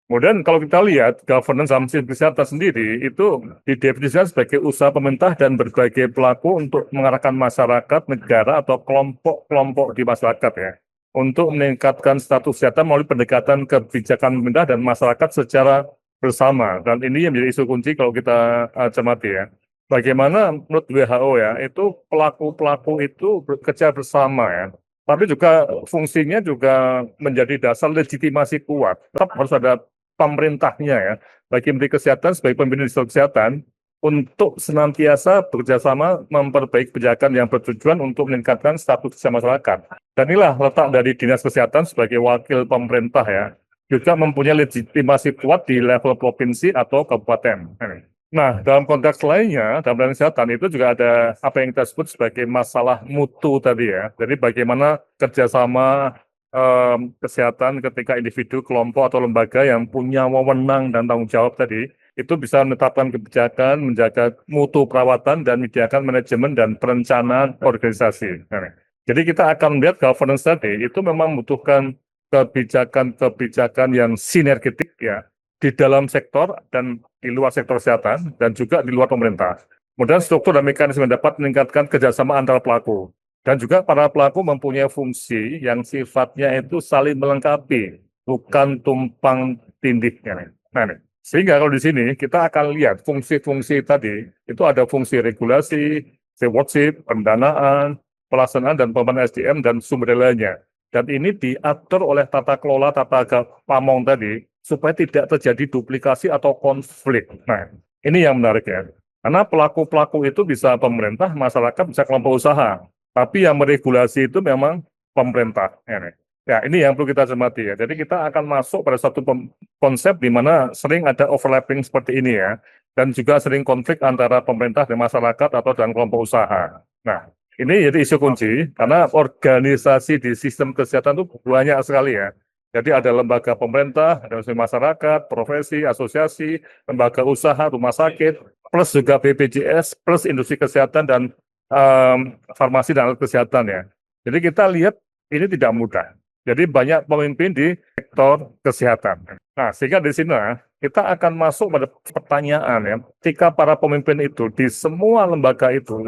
Kemudian kalau kita lihat governance dalam sistem kesehatan sendiri itu didefinisikan sebagai usaha pemerintah dan berbagai pelaku untuk mengarahkan masyarakat, negara atau kelompok-kelompok di masyarakat ya, untuk meningkatkan status kesehatan melalui pendekatan kebijakan pemerintah dan masyarakat secara bersama. Dan ini yang menjadi isu kunci kalau kita cermati ya. Bagaimana menurut WHO ya, itu pelaku-pelaku itu bekerja bersama ya. Tapi juga fungsinya juga menjadi dasar legitimasi kuat. Tetap harus ada pemerintahnya ya, bagi Menteri Kesehatan sebagai pemimpin di sektor kesehatan untuk senantiasa bekerjasama memperbaiki kebijakan yang bertujuan untuk meningkatkan status kesehatan masyarakat. Dan inilah letak dari Dinas Kesehatan sebagai wakil pemerintah ya, juga mempunyai legitimasi kuat di level provinsi atau kabupaten. Nah, dalam konteks lainnya, dalam bidang kesehatan itu juga ada apa yang kita sebut sebagai masalah mutu tadi ya. Jadi bagaimana kerjasama kesehatan ketika individu, kelompok atau lembaga yang punya wewenang dan tanggung jawab tadi itu bisa menetapkan kebijakan, menjaga mutu perawatan dan menyediakan manajemen dan perencanaan organisasi. Jadi kita akan melihat governance tadi itu memang membutuhkan kebijakan-kebijakan yang sinergetik ya di dalam sektor dan di luar sektor kesehatan dan juga di luar pemerintah. Kemudian struktur dan mekanisme dapat meningkatkan kerjasama antar pelaku. Dan juga para pelaku mempunyai fungsi yang sifatnya itu saling melengkapi, bukan tumpang tindih. Nah, sehingga kalau di sini kita akan lihat fungsi-fungsi tadi, itu ada fungsi regulasi, stewardship, pendanaan, pelaksanaan dan pengembangan SDM dan sumber daya lainnya. Dan ini diatur oleh tata kelola, tata pamong tadi, supaya tidak terjadi duplikasi atau konflik. Nah, Ini yang menarik ya. Karena pelaku-pelaku itu bisa pemerintah, masyarakat, bisa kelompok usaha. Tapi yang meregulasi itu memang pemerintah. Ya, ini yang perlu kita cermati ya. Jadi kita akan masuk pada satu konsep di mana sering ada overlapping seperti ini ya. Dan juga sering konflik antara pemerintah dan masyarakat atau dan kelompok usaha. Nah, ini jadi isu kunci karena organisasi di sistem kesehatan itu banyak sekali ya. Jadi ada lembaga pemerintah, ada masyarakat, profesi, asosiasi, lembaga usaha, rumah sakit, plus juga BPJS, plus industri kesehatan dan farmasi dan alat kesehatan ya. Jadi kita lihat ini tidak mudah. Jadi banyak pemimpin di sektor kesehatan. Nah, sehingga di sini kita akan masuk pada pertanyaan ya, ketika para pemimpin itu di semua lembaga itu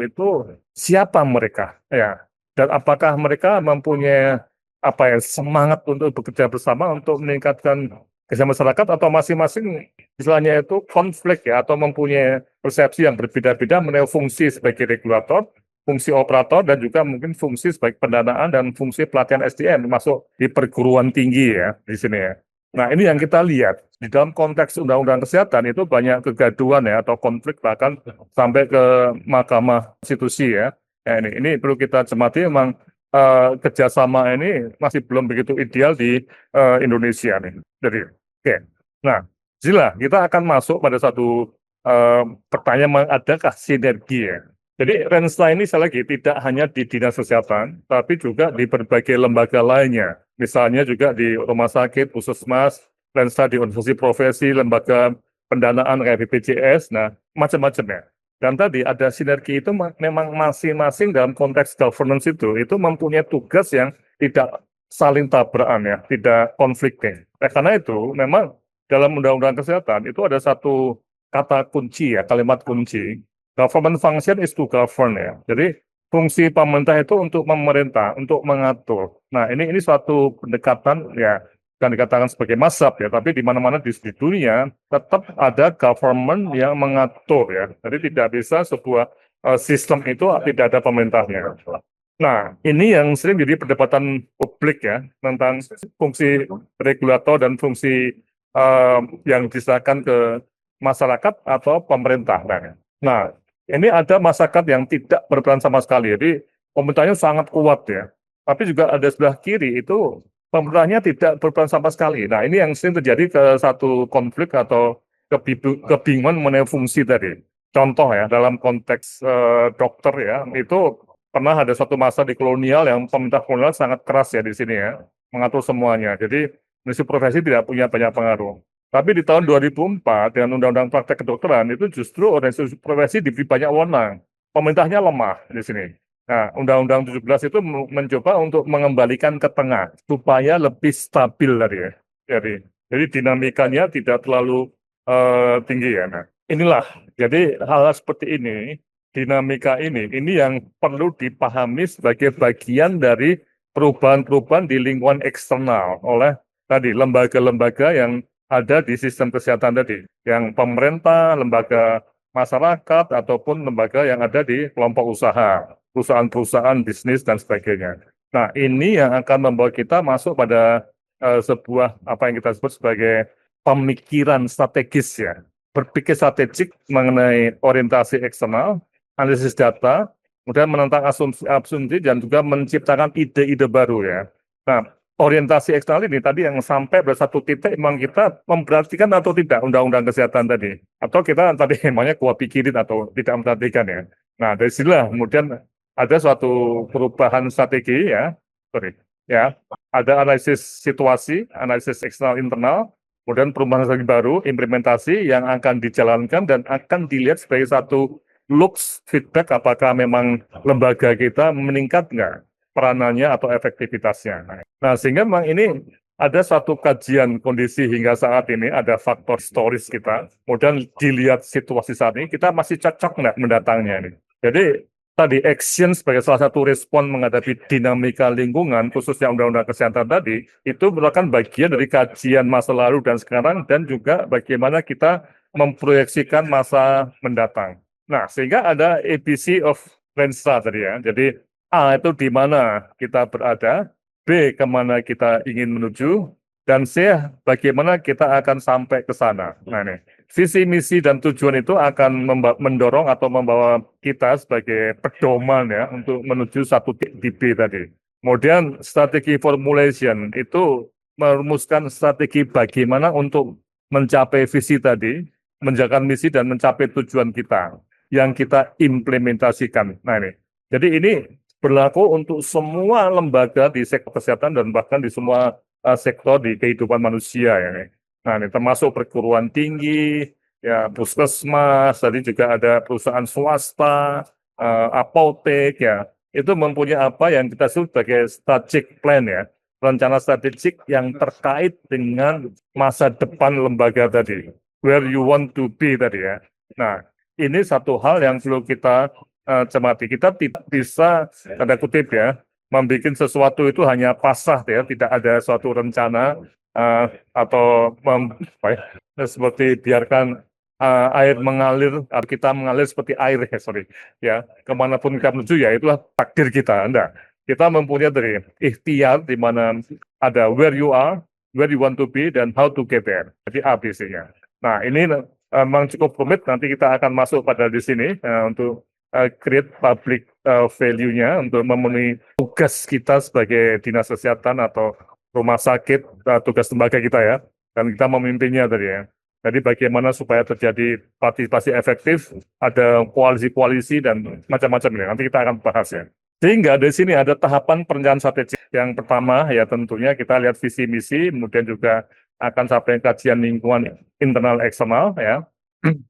siapa mereka ya, dan apakah mereka mempunyai apa ya semangat untuk bekerja bersama untuk meningkatkan kesehatan masyarakat atau masing-masing istilahnya itu konflik ya atau mempunyai persepsi yang berbeda-beda mengenai fungsi sebagai regulator, fungsi operator dan juga mungkin fungsi sebagai pendanaan dan fungsi pelatihan SDM termasuk di perguruan tinggi ya di sini ya. Nah ini yang kita lihat di dalam konteks undang-undang kesehatan itu banyak kegaduhan ya atau konflik bahkan sampai ke Mahkamah Konstitusi ya. Ya ini perlu kita cermati memang kerjasama ini masih belum begitu ideal di Indonesia nih. Jadi, oke. Nah, Zila, kita akan masuk pada satu pertanyaan, adakah sinergi ya? Jadi Renstra ini sekali lagi tidak hanya di dinas kesehatan, tapi juga di berbagai lembaga lainnya. Misalnya juga di rumah sakit, puskesmas, Renstra di organisasi profesi, lembaga pendanaan kayak BPJS, nah macam-macamnya. Dan tadi ada sinergi itu memang masing-masing dalam konteks governance itu mempunyai tugas yang tidak saling tabrakan ya, tidak konflikting. Karena itu memang dalam undang-undang kesehatan itu ada satu kata kunci ya, kalimat kunci. Government function is to govern ya. Jadi fungsi pemerintah itu untuk memerintah, untuk mengatur. Nah ini suatu pendekatan ya, bukan dikatakan sebagai mazhab ya, tapi di mana-mana di dunia tetap ada government yang mengatur ya. Jadi tidak bisa sebuah sistem itu tidak ada pemerintahnya. Nah, ini yang sering jadi perdebatan publik ya tentang fungsi regulator dan fungsi yang diserahkan ke masyarakat atau pemerintah. Nah, ini ada masyarakat yang tidak berperan sama sekali. Jadi pemerintahnya sangat kuat ya. Tapi juga ada sebelah kiri itu pemerintahnya tidak berperan sama sekali. Nah, ini yang sering terjadi ke satu konflik atau kebingungan mengenai fungsi tadi. Contoh ya, dalam konteks dokter ya, itu pernah ada satu masa di kolonial yang pemerintah kolonial sangat keras ya di sini ya, mengatur semuanya. Jadi, industri profesi tidak punya banyak pengaruh. Tapi di tahun 2004 dengan Undang-Undang Praktek Kedokteran itu justru organisasi profesi diberi banyak wewenang. Pemerintahnya lemah di sini. Nah, Undang-Undang 17 itu mencoba untuk mengembalikan ke tengah supaya lebih stabil tadi ya. Jadi dinamikanya tidak terlalu tinggi ya. Nah, inilah. Jadi hal-hal seperti ini, dinamika ini yang perlu dipahami sebagai bagian dari perubahan-perubahan di lingkungan eksternal oleh tadi lembaga-lembaga yang ada di sistem kesehatan tadi, yang pemerintah, lembaga masyarakat, ataupun lembaga yang ada di kelompok usaha, perusahaan-perusahaan bisnis, dan sebagainya. Nah, ini yang akan membawa kita masuk pada sebuah, apa yang kita sebut sebagai pemikiran strategis ya, berpikir strategik mengenai orientasi eksternal, analisis data, kemudian menentang asumsi dan juga menciptakan ide-ide baru ya. Nah, orientasi eksternal ini tadi yang sampai pada satu titik memang kita memperhatikan atau tidak undang-undang kesehatan tadi, atau kita tadi emangnya kuat pikirin atau tidak memperhatikan ya. Nah dari sinilah kemudian ada suatu perubahan strategi ya, ada analisis situasi, analisis eksternal internal, kemudian perubahan strategi baru, implementasi yang akan dijalankan dan akan dilihat sebagai satu looks feedback apakah memang lembaga kita meningkat nggak peranannya atau efektivitasnya. Nah, sehingga memang ini ada suatu kajian kondisi hingga saat ini, ada faktor historis kita, kemudian dilihat situasi saat ini, kita masih cocok nggak mendatangnya ini. Jadi, tadi action sebagai salah satu respon menghadapi dinamika lingkungan, khususnya undang-undang kesehatan tadi, itu merupakan bagian dari kajian masa lalu dan sekarang, dan juga bagaimana kita memproyeksikan masa mendatang. Nah, sehingga ada ABC of Renstra tadi ya, jadi A itu di mana kita berada, B kemana kita ingin menuju, dan C bagaimana kita akan sampai ke sana. Nah ini, visi, misi, dan tujuan itu akan mendorong atau membawa kita sebagai pedoman ya untuk menuju satu titik B tadi. Kemudian strategi formulation itu merumuskan strategi bagaimana untuk mencapai visi tadi, menjaga misi dan mencapai tujuan kita yang kita implementasikan. Nah ini, jadi ini berlaku untuk semua lembaga di sektor kesehatan dan bahkan di semua sektor di kehidupan manusia ya. Nah ini termasuk perguruan tinggi, ya puskesmas, tadi juga ada perusahaan swasta, apotek ya. Itu mempunyai apa yang kita sebut sebagai strategic plan ya, rencana strategik yang terkait dengan masa depan lembaga tadi, where you want to be tadi ya. Nah, ini satu hal yang perlu kita cermati. Kita tidak bisa, tanda kutip ya, membuat sesuatu itu hanya pasrah ya, tidak ada suatu rencana atau seperti biarkan air mengalir, kita mengalir seperti air ya, kemanapun kita menuju ya itulah takdir kita. Anda, kita mempunyai dari ikhtiar di mana ada where you are, where you want to be, dan how to get there. Jadi ABC-nya. Nah ini memang cukup rumit. Nanti kita akan masuk pada di sini untuk create public value-nya untuk memenuhi tugas kita sebagai dinas kesehatan atau rumah sakit, tugas lembaga kita ya, dan kita memimpinnya tadi ya. Jadi bagaimana supaya terjadi partisipasi efektif, ada koalisi-koalisi dan macam-macam ini. Nanti kita akan bahas ya. Sehingga di sini ada tahapan perencanaan strategik. Yang pertama ya tentunya kita lihat visi misi, kemudian juga akan sampai kajian lingkungan internal eksternal ya.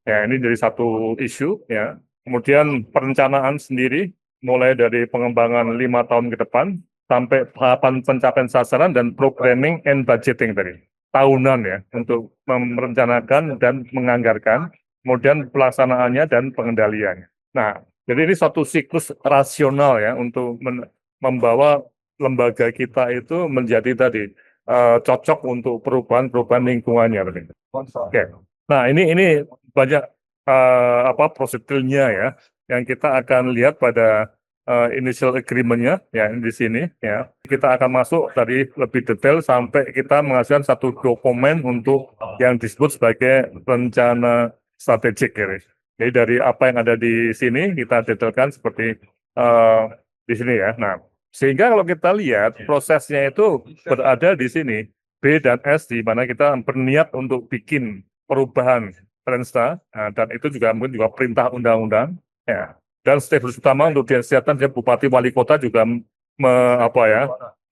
Ya ini jadi satu isu ya. Kemudian perencanaan sendiri mulai dari pengembangan 5 tahun ke depan sampai tahapan pencapaian sasaran dan programming and budgeting tadi. Tahunan ya untuk merencanakan dan menganggarkan, kemudian pelaksanaannya dan pengendaliannya. Nah, jadi ini suatu siklus rasional ya untuk membawa lembaga kita itu menjadi tadi cocok untuk perubahan lingkungannya tadi. Oke. Nah, ini banyak prosedurnya ya yang kita akan lihat pada initial agreement-nya ya di sini ya. Kita akan masuk tadi lebih detail sampai kita menghasilkan satu dokumen untuk yang disebut sebagai rencana strategik ya. Jadi dari apa yang ada di sini kita detailkan seperti di sini ya. Nah, sehingga kalau kita lihat prosesnya itu berada di sini B dan S di mana kita berniat untuk bikin perubahan Renstra, dan itu juga mungkin juga perintah undang-undang ya. Dan stakeholders utama untuk dinas kesehatan, bupati wali kota juga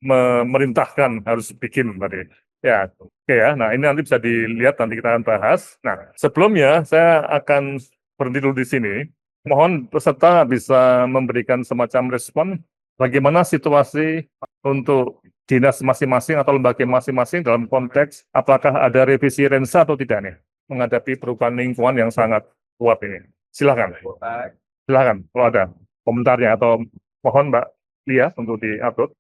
memerintahkan harus bikin tadi. Ya, oke ya. Nah ini nanti bisa dilihat, nanti kita akan bahas. Nah sebelumnya saya akan berhenti dulu di sini. Mohon peserta bisa memberikan semacam respon bagaimana situasi untuk dinas masing-masing atau lembaga masing-masing dalam konteks apakah ada revisi Rensa atau tidak nih menghadapi perubahan lingkungan yang sangat kuat ini. Silakan. Silakan kalau ada komentarnya atau mohon Mbak Lia untuk di-upload.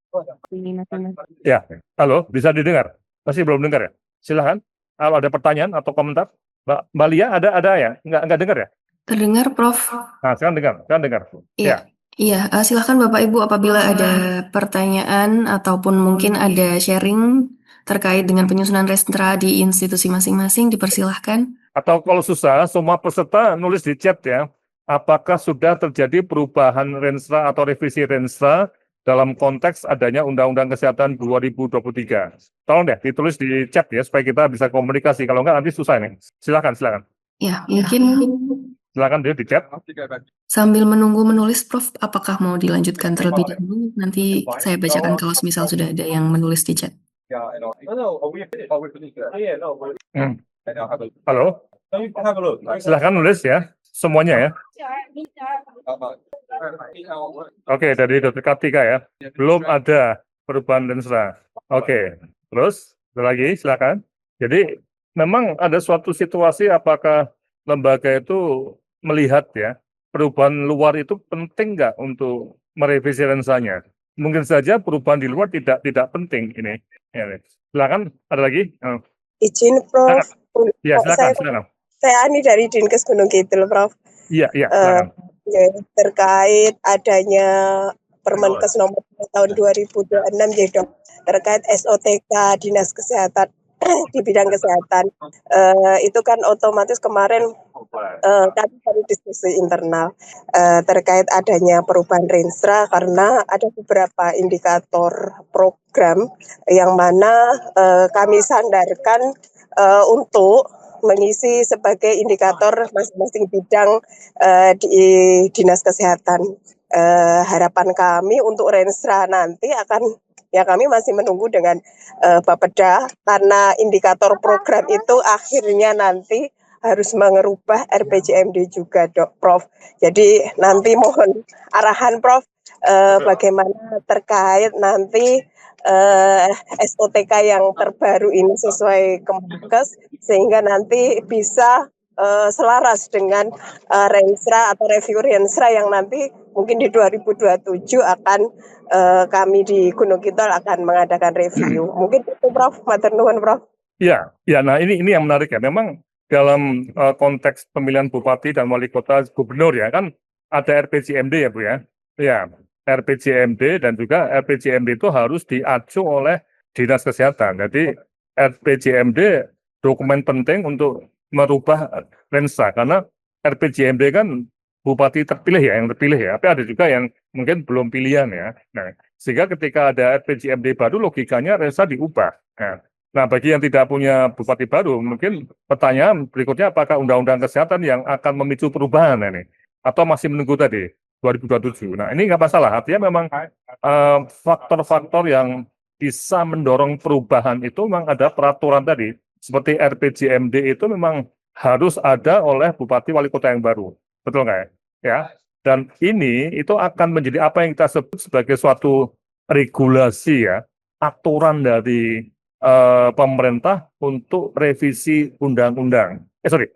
Ya, halo, bisa didengar? Masih belum dengar ya? Silakan. Kalau ada pertanyaan atau komentar, Mbak Lia ada ya? Enggak dengar ya? Terdengar, Prof. Nah, sekarang dengar. Iya. Iya, silakan Bapak Ibu apabila ada pertanyaan ataupun mungkin ada sharing terkait dengan penyusunan Renstra di institusi masing-masing, dipersilahkan. Atau kalau susah, semua peserta nulis di chat ya. Apakah sudah terjadi perubahan Renstra atau revisi Renstra dalam konteks adanya Undang-Undang Kesehatan 2023? Tolong deh ditulis di chat ya supaya kita bisa komunikasi. Kalau enggak nanti susah nih. Silakan. Ya, mungkin Silakan dia di chat. sambil menunggu menulis, Prof, apakah mau dilanjutkan terlebih dahulu? Nanti saya bacakan kalau misal sudah ada yang menulis di chat. Halo. Silakan nulis ya. Semuanya ya. Oke, dari Dr. Kartika ya. Belum ada perubahan Renstra. Oke. Terus, ada lagi silakan. Jadi, memang ada suatu situasi apakah lembaga itu melihat ya, perubahan luar itu penting nggak untuk merevisi Rensanya? Mungkin saja perubahan di luar tidak penting ini. Ya, silakan, ada lagi? Izin, Prof. Ya, silakan. Saya Ani dari Dinkes Gunung Kidul, Prof. Iya, silakan. Terkait adanya Permenkes nomor 2 tahun 2026 ya, Dok. Terkait SOTK Dinas Kesehatan di bidang kesehatan. Itu kan otomatis kemarin kami baru diskusi internal terkait adanya perubahan Renstra karena ada beberapa indikator program yang mana kami sandarkan untuk mengisi sebagai indikator masing-masing bidang di Dinas Kesehatan. Harapan kami untuk Renstra nanti akan, ya kami masih menunggu dengan Bapeda karena indikator program itu akhirnya nanti harus merubah RPJMD juga, Prof. Jadi nanti mohon arahan Prof bagaimana terkait nanti SOTK yang terbaru ini sesuai Kemenkes sehingga nanti bisa selaras dengan Renstra atau review Renstra yang nanti mungkin di 2027 akan kami di Gunung Kidul akan mengadakan review. Mungkin itu Prof, matur nuwun Prof. Ya, nah ini yang menarik ya. Memang dalam konteks pemilihan bupati dan wali kota gubernur ya kan ada RPJMD ya Bu ya. Ya, RPJMD dan juga RPJMD itu harus diacu oleh Dinas Kesehatan. Jadi RPJMD dokumen penting untuk merubah Renstra karena RPJMD kan bupati terpilih ya, yang terpilih ya. Tapi ada juga yang mungkin belum pilihan ya. Nah, sehingga ketika ada RPJMD baru logikanya Renstra diubah. Nah, bagi yang tidak punya bupati baru, mungkin pertanyaan berikutnya apakah undang-undang kesehatan yang akan memicu perubahan ini atau masih menunggu tadi 2027. Nah, ini nggak masalah. Artinya memang faktor-faktor yang bisa mendorong perubahan itu memang ada peraturan tadi. Seperti RPJMD itu memang harus ada oleh bupati wali kota yang baru. Betul nggak ya? Ya. Dan ini itu akan menjadi apa yang kita sebut sebagai suatu regulasi ya, aturan dari pemerintah untuk revisi undang-undang.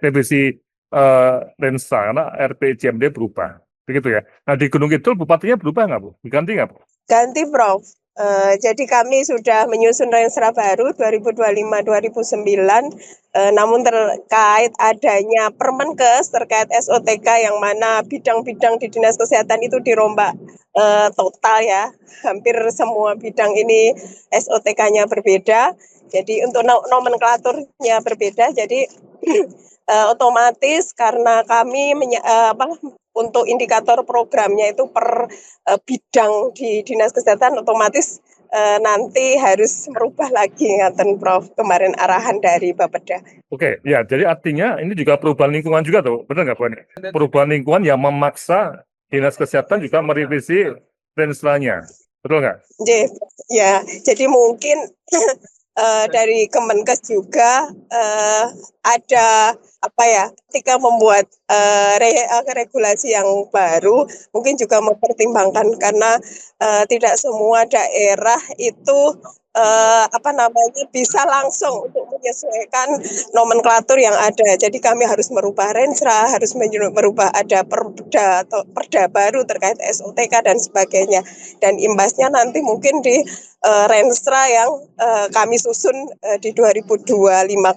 Revisi Renstra karena RPJMD berubah. Begitu ya. Nah, di Gunung Kidul bupatinya berubah nggak Bu? Diganti nggak Bu? Ganti Prof. Jadi kami sudah menyusun Renstra baru 2025-2009, namun terkait adanya Permenkes terkait SOTK yang mana bidang-bidang di Dinas Kesehatan itu dirombak total ya, hampir semua bidang ini SOTK-nya berbeda, jadi untuk nomenklaturnya berbeda, jadi otomatis karena kami untuk indikator programnya itu per bidang di Dinas Kesehatan otomatis nanti harus merubah lagi ngaten Prof, kemarin arahan dari Bapeda. Oke, ya jadi artinya ini juga perubahan lingkungan juga tuh, benar nggak Bu? Perubahan lingkungan yang memaksa Dinas Kesehatan juga merevisi Renstra-nya, betul nggak? Ya, jadi mungkin dari Kemenkes juga ada ketika membuat regulasi yang baru mungkin juga mempertimbangkan karena tidak semua daerah itu bisa langsung untuk menyesuaikan nomenklatur yang ada. Jadi kami harus merubah Renstra, harus merubah ada perda baru terkait SOTK dan sebagainya. Dan imbasnya nanti mungkin di Renstra yang kami susun di 2025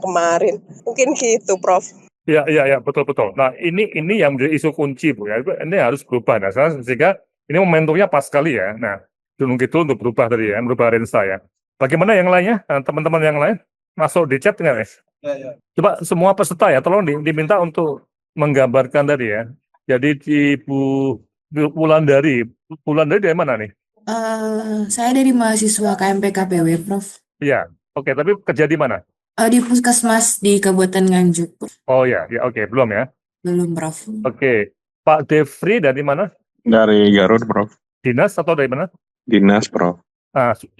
kemarin. Mungkin gitu, Prof. Ya, betul. Nah, ini yang menjadi isu kunci, Bu ya. Ini harus berubah. Nah, sehingga ini momentumnya pas sekali ya. Nah, Gunung Kidul untuk berubah tadi ya, merubah Renstra ya. Bagaimana yang lainnya? Teman-teman yang lain masuk di chat nggak, Mas? Ya. Coba semua peserta ya, tolong diminta untuk menggambarkan tadi ya. Jadi Ibu Wulandari dari mana nih? Saya dari mahasiswa KMP KPW, Prof. Iya, oke. Tapi kerja di mana? Di Puskesmas di Kabupaten Nganjuk. Oh ya, oke. Belum ya? Belum, Prof. Oke. Pak Devri dari mana? Dari Garut, Prof. Dinas atau dari mana? Dinas, Prof.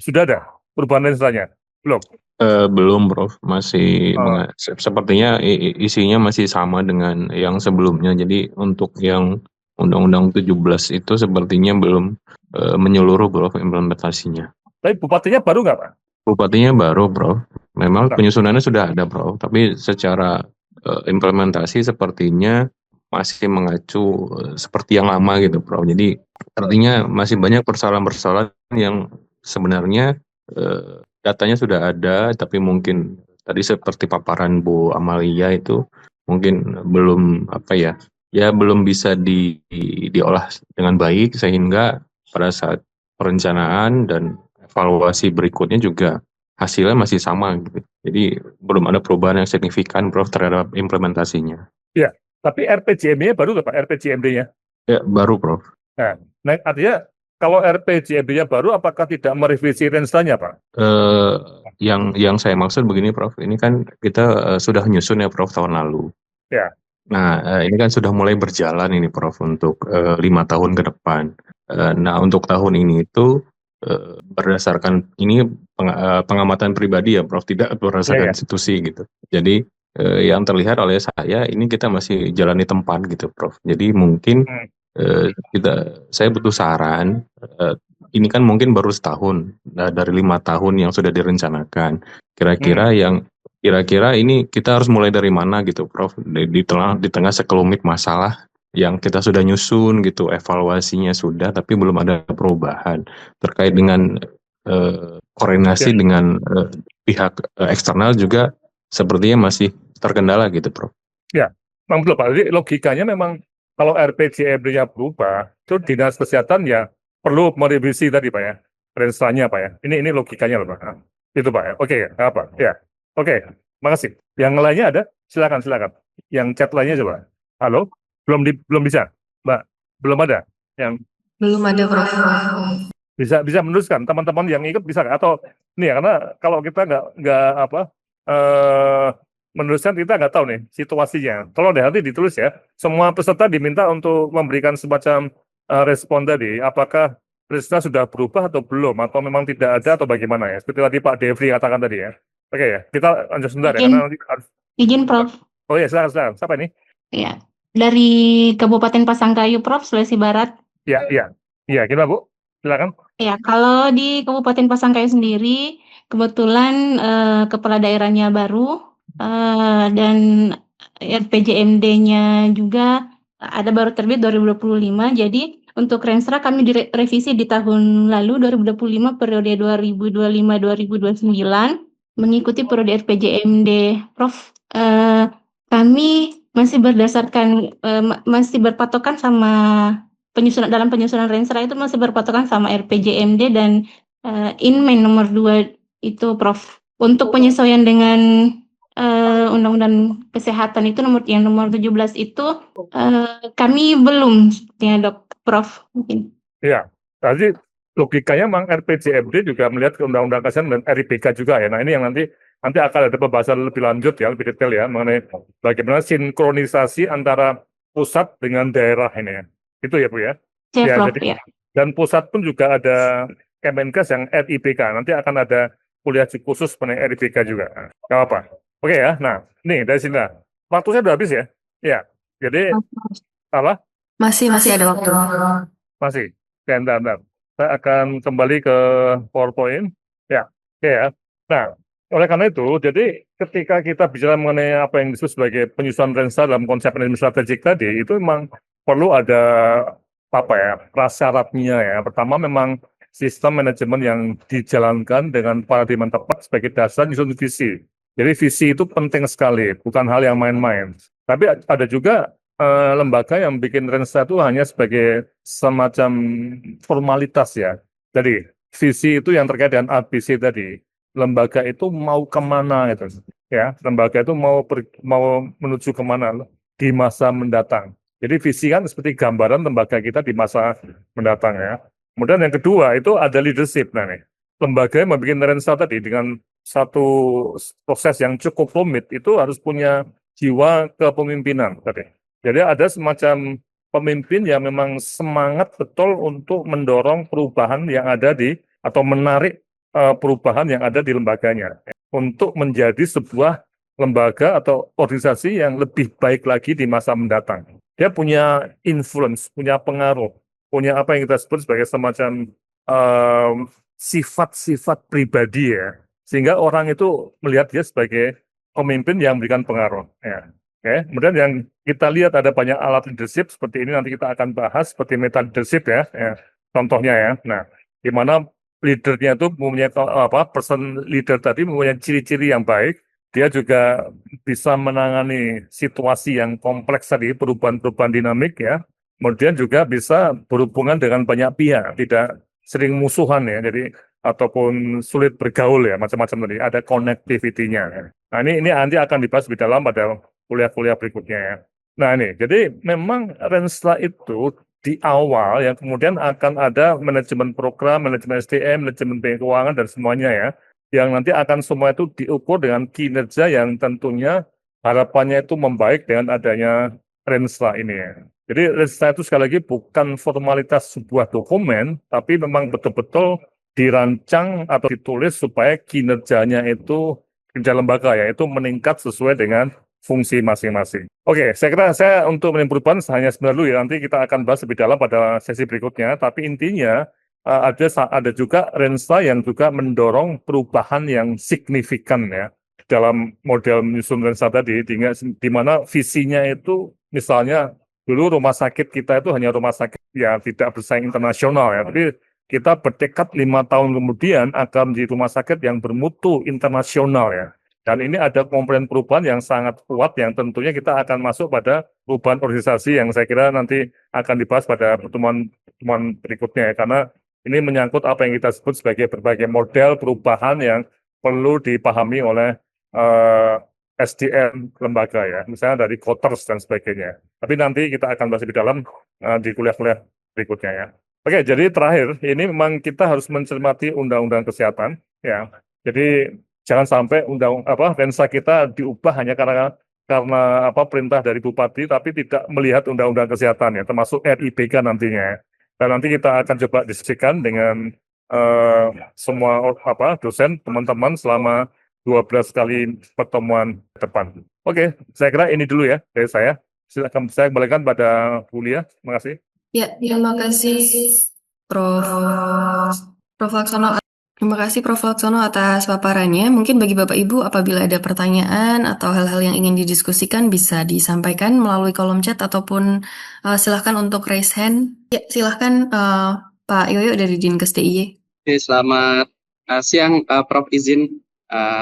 Sudah ada perubahan Renstranya? Belum? Belum, Prof. Masih sepertinya isinya masih sama dengan yang sebelumnya. Jadi untuk yang Undang-Undang 17 itu sepertinya belum menyeluruh, Prof, implementasinya. Tapi bupatinya baru nggak, Pak? Bupatinya baru, Prof. Memang penyusunannya sudah ada, Prof. Tapi secara implementasi sepertinya masih mengacu seperti yang lama gitu, Prof. Jadi artinya masih banyak persoalan-persoalan yang sebenarnya datanya sudah ada, tapi mungkin tadi seperti paparan Bu Amalia itu mungkin belum belum bisa diolah dengan baik sehingga pada saat perencanaan dan evaluasi berikutnya juga hasilnya masih sama gitu. Jadi belum ada perubahan yang signifikan, Prof, terhadap implementasinya. Ya, tapi RPJMD-nya baru nggak Pak? RPJMD-nya? Ya, baru, Prof. Nah, artinya kalau RPJMD-nya baru, apakah tidak merevisi range-nya, Pak? Yang saya maksud begini, Prof. Ini kan kita sudah nyusun ya, Prof, tahun lalu. Ya. Nah, ini kan sudah mulai berjalan ini, Prof, untuk 5 tahun ke depan. Nah, untuk tahun ini itu berdasarkan ini pengamatan pribadi ya, Prof, tidak berdasarkan institusi gitu. Jadi yang terlihat oleh saya ini kita masih jalan di tempat gitu, Prof. Jadi mungkin saya butuh saran. Ini kan mungkin baru setahun dari 5 tahun yang sudah direncanakan. Kira-kira ini kita harus mulai dari mana gitu, Prof? Di tengah sekelumit masalah yang kita sudah nyusun gitu, evaluasinya sudah, tapi belum ada perubahan terkait dengan koordinasi dengan pihak eksternal juga sepertinya masih terkendala gitu, Prof. Ya, memang betul Pak. Jadi logikanya memang kalau RPJMD-nya berubah, itu dinas kesehatan ya perlu merevisi tadi Pak ya, range-nya Pak ya. Ini logikanya loh Pak. Itu Pak ya. Oke, apa? Ya. Oke, makasih. Yang lainnya ada? Silakan. Yang chat lainnya coba. Halo? Belum bisa, Mbak. Belum ada. Yang Belum ada, Prof. bisa meneruskan teman-teman yang ikut bisa nggak? Atau nih ya, karena kalau kita nggak meneruskan kita nggak tahu nih situasinya. Tolong deh nanti ditulis ya. Semua peserta diminta untuk memberikan semacam respon tadi. Apakah responnya sudah berubah atau belum? Atau memang tidak ada atau bagaimana ya? Seperti tadi Pak Devri katakan tadi ya. Oke ya, kita lanjut sebentar ya. Karena nanti harus... Izin, Prof. Oh ya, silakan. Siapa ini? Ya, dari Kabupaten Pasangkayu, Prof, Sulawesi Barat. Ya, gimana Bu? Silakan. Ya, kalau di Kabupaten Pasangkayu sendiri, kebetulan kepala daerahnya baru dan RPJMD-nya juga ada baru terbit 2025. Jadi untuk Renstra kami direvisi di tahun lalu 2025 periode 2025-2029 mengikuti periode RPJMD. Prof, kami masih masih berpatokan sama dalam penyusunan Renstra itu masih berpatokan sama RPJMD dan Inmen nomor 2 itu, Prof. Untuk penyesuaian dengan Undang-Undang Kesehatan itu nomor 17 itu kami belum sepertinya, Prof. Mungkin. Iya, tadi logikanya memang RPJMD juga melihat ke Undang-Undang Kesehatan dan RIPK juga ya. Nah ini yang nanti akan ada pembahasan lebih lanjut ya, lebih detail ya mengenai bagaimana sinkronisasi antara pusat dengan daerah ini ya. Itu ya Bu ya. Ya, Prof, jadi, ya. Dan pusat pun juga ada Kemenkes yang RIPK. Nanti akan ada kuliah khusus mengenai RIPK juga. Gak apa. Oke ya. Nah, nih dari sini lah. Waktunya udah habis ya. Ya. Jadi apa? Masih ada waktu. Masih. Bentar. Saya akan kembali ke PowerPoint. Ya. Oke ya. Nah, oleh karena itu, jadi ketika kita bicara mengenai apa yang disebut sebagai penyusunan Renstra dalam konsep manajemen strategik tadi, itu memang perlu ada prasyaratnya ya. Pertama memang sistem manajemen yang dijalankan dengan paradigma yang tepat sebagai dasar nyusun visi. Jadi visi itu penting sekali, bukan hal yang main-main. Tapi ada juga lembaga yang bikin Renstra itu hanya sebagai semacam formalitas ya. Jadi visi itu yang terkait dengan ABC tadi. Lembaga itu mau kemana itu ya? Lembaga itu mau menuju kemana di masa mendatang. Jadi visi kan seperti gambaran lembaga kita di masa mendatang ya. Kemudian yang kedua itu ada leadership. Nah nih, lembaga yang membuat Renstra tadi dengan satu proses yang cukup rumit itu harus punya jiwa kepemimpinan tadi. Jadi ada semacam pemimpin yang memang semangat betul untuk mendorong perubahan yang ada atau menarik perubahan yang ada di lembaganya untuk menjadi sebuah lembaga atau organisasi yang lebih baik lagi di masa mendatang. Dia punya influence, punya pengaruh, punya apa yang kita sebut sebagai semacam sifat-sifat pribadi ya, sehingga orang itu melihat dia sebagai pemimpin yang memberikan pengaruh. Ya. Oke. Kemudian yang kita lihat ada banyak alat leadership seperti ini nanti kita akan bahas seperti meta leadership ya, contohnya ya. Nah, di mana leadernya itu mempunyai person leader tadi mempunyai ciri-ciri yang baik. Dia juga bisa menangani situasi yang kompleks tadi, perubahan-perubahan dinamik ya. Kemudian juga bisa berhubungan dengan banyak pihak, tidak sering musuhan ya. Jadi ataupun sulit bergaul ya, macam-macam tadi, ada connectivity-nya. Ya. Nah, ini nanti akan dibahas lebih dalam pada kuliah-kuliah berikutnya ya. Nah, ini, jadi memang Renstra itu di awal yang kemudian akan ada manajemen program, manajemen SDM, manajemen keuangan dan semuanya ya, yang nanti akan semua itu diukur dengan kinerja yang tentunya harapannya itu membaik dengan adanya Renstra ini ya. Jadi Renstra itu sekali lagi bukan formalitas sebuah dokumen, tapi memang betul-betul dirancang atau ditulis supaya kinerjanya itu kinerja lembaga ya, itu meningkat sesuai dengan fungsi masing-masing. Oke, saya kira saya untuk menyimpulkan hanya sebentar dulu ya, nanti kita akan bahas lebih dalam pada sesi berikutnya, tapi intinya ada juga Renstra yang juga mendorong perubahan yang signifikan ya dalam model menyusun Renstra tadi, di mana visinya itu misalnya dulu rumah sakit kita itu hanya rumah sakit ya tidak bersaing internasional ya, tapi kita bertekad 5 tahun kemudian akan menjadi rumah sakit yang bermutu internasional ya. Dan ini ada komponen perubahan yang sangat kuat yang tentunya kita akan masuk pada perubahan organisasi yang saya kira nanti akan dibahas pada pertemuan berikutnya ya. Karena ini menyangkut apa yang kita sebut sebagai berbagai model perubahan yang perlu dipahami oleh SDM lembaga ya. Misalnya dari Koters dan sebagainya. Tapi nanti kita akan bahas lebih dalam di kuliah-kuliah berikutnya ya. Oke, jadi terakhir, ini memang kita harus mencermati undang-undang kesehatan ya. Jadi jangan sampai Renstra kita diubah hanya karena perintah dari bupati, tapi tidak melihat undang-undang kesehatan ya, termasuk RIPK nantinya. Dan nanti kita akan coba diskusikan dengan semua dosen, teman-teman selama 12 kali pertemuan depan. Oke, saya kira ini dulu ya dari saya. Silakan saya kembalikan pada Bu Lia. Terima kasih. Ya, terima kasih Prof. Laksono. Terima kasih Prof. Laksono atas paparannya. Mungkin bagi Bapak Ibu apabila ada pertanyaan atau hal-hal yang ingin didiskusikan bisa disampaikan melalui kolom chat ataupun silahkan untuk raise hand. Ya, silahkan Pak Yoyo dari Dinkes DIY. Oke, selamat siang Prof. Izin.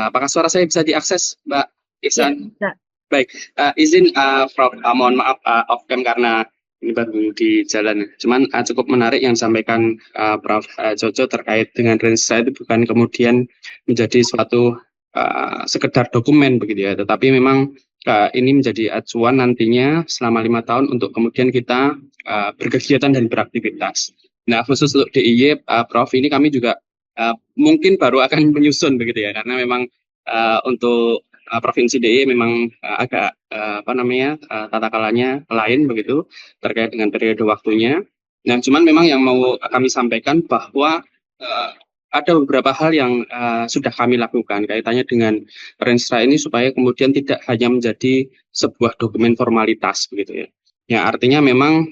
Apakah suara saya bisa diakses, Mbak Iksan? Ya, baik, izin Prof. Mohon maaf off-cam karena ini baru di jalan. Cuman cukup menarik yang disampaikan Prof. Jojo terkait dengan Renstra itu bukan kemudian menjadi suatu sekedar dokumen begitu ya, tetapi memang ini menjadi acuan nantinya selama 5 tahun untuk kemudian kita berkegiatan dan beraktivitas. Nah, khusus untuk DIY, Prof, ini kami juga mungkin baru akan menyusun begitu ya, karena memang untuk Provinsi DIY memang agak tata kalanya lain begitu terkait dengan periode waktunya. Nah, cuman memang yang mau kami sampaikan bahwa ada beberapa hal yang sudah kami lakukan kaitannya dengan Renstra ini supaya kemudian tidak hanya menjadi sebuah dokumen formalitas begitu ya. Ya, artinya memang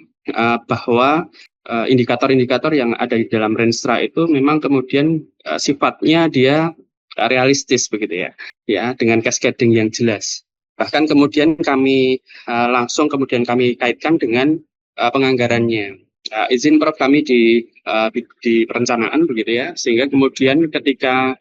bahwa indikator-indikator yang ada di dalam Renstra itu memang kemudian sifatnya dia realistis begitu ya, dengan cascading yang jelas. Bahkan kemudian kami langsung kemudian kami kaitkan dengan penganggarannya. Izin Prof, kami di perencanaan begitu ya, sehingga kemudian ketika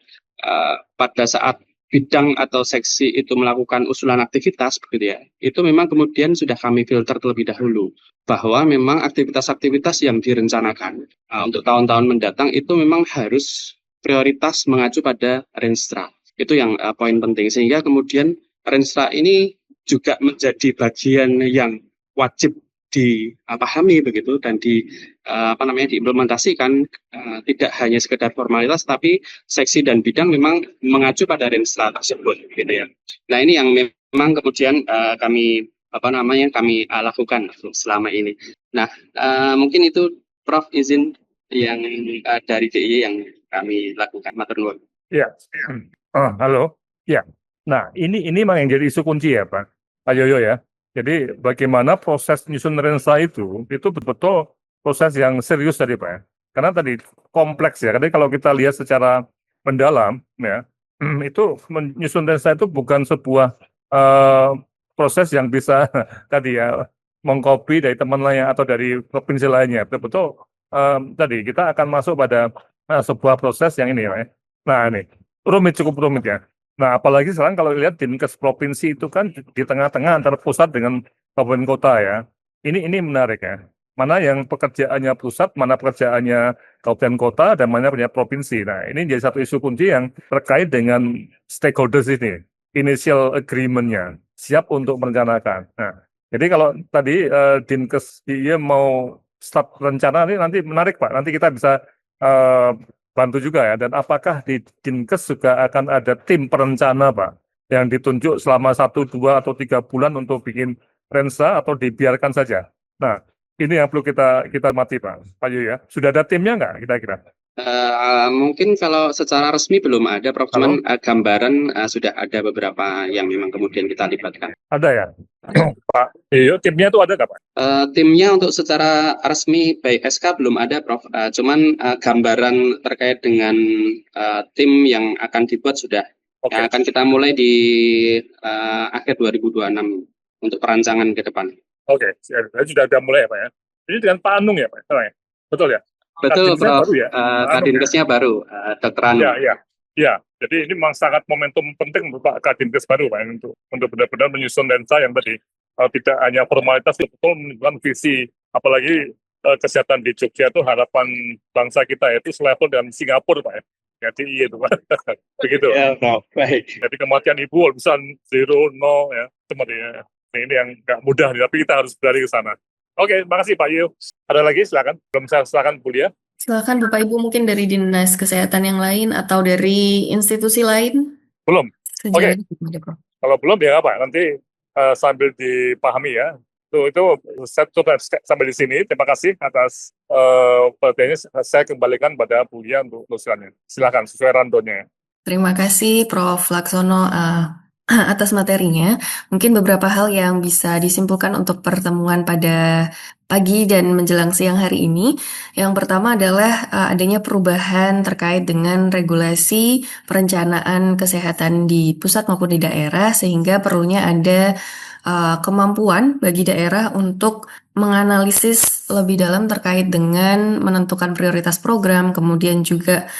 pada saat bidang atau seksi itu melakukan usulan aktivitas begitu ya, itu memang kemudian sudah kami filter terlebih dahulu bahwa memang aktivitas-aktivitas yang direncanakan untuk tahun-tahun mendatang itu memang harus prioritas mengacu pada Renstra. Itu yang poin penting, sehingga kemudian Renstra ini juga menjadi bagian yang wajib dipahami begitu dan diimplementasikan, tidak hanya sekedar formalitas tapi seksi dan bidang memang mengacu pada Renstra tersebut gitu ya. Nah, ini yang memang kemudian kami lakukan selama ini. Nah, mungkin itu Prof, izin yang dari DIY yang kami lakukan. Matur nuwun. Ya. Halo. Ya. Nah, ini memang yang jadi isu kunci ya, Pak Yoyo ya. Jadi bagaimana proses menyusun Renstra itu betul-betul proses yang serius tadi Pak ya. Karena tadi kompleks ya. Jadi kalau kita lihat secara mendalam ya, itu menyusun Renstra itu bukan sebuah proses yang bisa tadi ya mengcopy dari teman lain atau dari provinsi lainnya. Betul-betul tadi kita akan masuk pada sebuah proses yang ini ya. Nah, ini cukup rumit ya. Nah, apalagi sekarang kalau lihat Dinkes provinsi itu kan di tengah-tengah antara pusat dengan kabupaten kota ya. Ini menarik ya. mana yang pekerjaannya pusat, mana pekerjaannya kabupaten kota, dan mana punya provinsi. Nah, ini jadi satu isu kunci yang terkait dengan stakeholders ini, initial agreement-nya, siap untuk merencanakan. Nah, jadi kalau tadi Dinkes DIY mau start rencana ini nanti menarik Pak, nanti kita bisa bantu juga ya. Dan apakah di Dinkes juga akan ada tim perencana Pak, yang ditunjuk selama 1, 2, atau 3 bulan untuk bikin Rensa atau dibiarkan saja? Nah, ini yang perlu kita mati Pak Yu ya. Sudah ada timnya nggak kira-kira? Mungkin kalau secara resmi belum ada, Prof. Cuman gambaran sudah ada beberapa yang memang kemudian kita libatkan. Ada ya, Pak Yu, timnya itu ada nggak Pak? Timnya untuk secara resmi by SK belum ada, Prof. Cuman gambaran terkait dengan tim yang akan dibuat sudah. Oke. Yang akan kita mulai di akhir 2026 untuk perancangan ke depan. Oke, sudah ada mulai ya Pak ya. Ini dengan Pak Anung ya Pak? Salah ya? Betul ya? Betul, Kadinkesnya Prof. baru ya? Kadinkesnya baru, Dr. Anung. Ya. Jadi ini memang sangat momentum penting untuk Pak Kadinkes baru Pak, untuk benar-benar menyusun lensa yang tadi tidak hanya formalitas, betul menunjukkan visi, apalagi kesehatan di Jogja itu harapan bangsa kita itu selevel dengan Singapura Pak ya. Jadi itu Pak. Begitu. Ya, Prof. Baik. Jadi kematian ibu bisa 0, 0 ya, seperti ya. Ini yang nggak mudah, tapi kita harus berlari ke sana. Oke, makasih Pak Yu. Ada lagi silakan. Belum saya silakan Bu Lia. Silakan Bapak Ibu mungkin dari dinas kesehatan yang lain atau dari institusi lain. Belum. Oke. Ada, Prof. Kalau belum ya apa? Nanti sambil dipahami ya. Itu saya coba sampai di sini. Terima kasih atas perhatiannya. Saya kembalikan pada Bu Lia untuk tulisannya. Silakan sesuai randonnya. Terima kasih Prof. Laksono atas materinya. Mungkin beberapa hal yang bisa disimpulkan untuk pertemuan pada pagi dan menjelang siang hari ini. Yang pertama adalah adanya perubahan terkait dengan regulasi perencanaan kesehatan di pusat maupun di daerah, sehingga perlunya ada kemampuan bagi daerah untuk menganalisis lebih dalam terkait dengan menentukan prioritas program, kemudian juga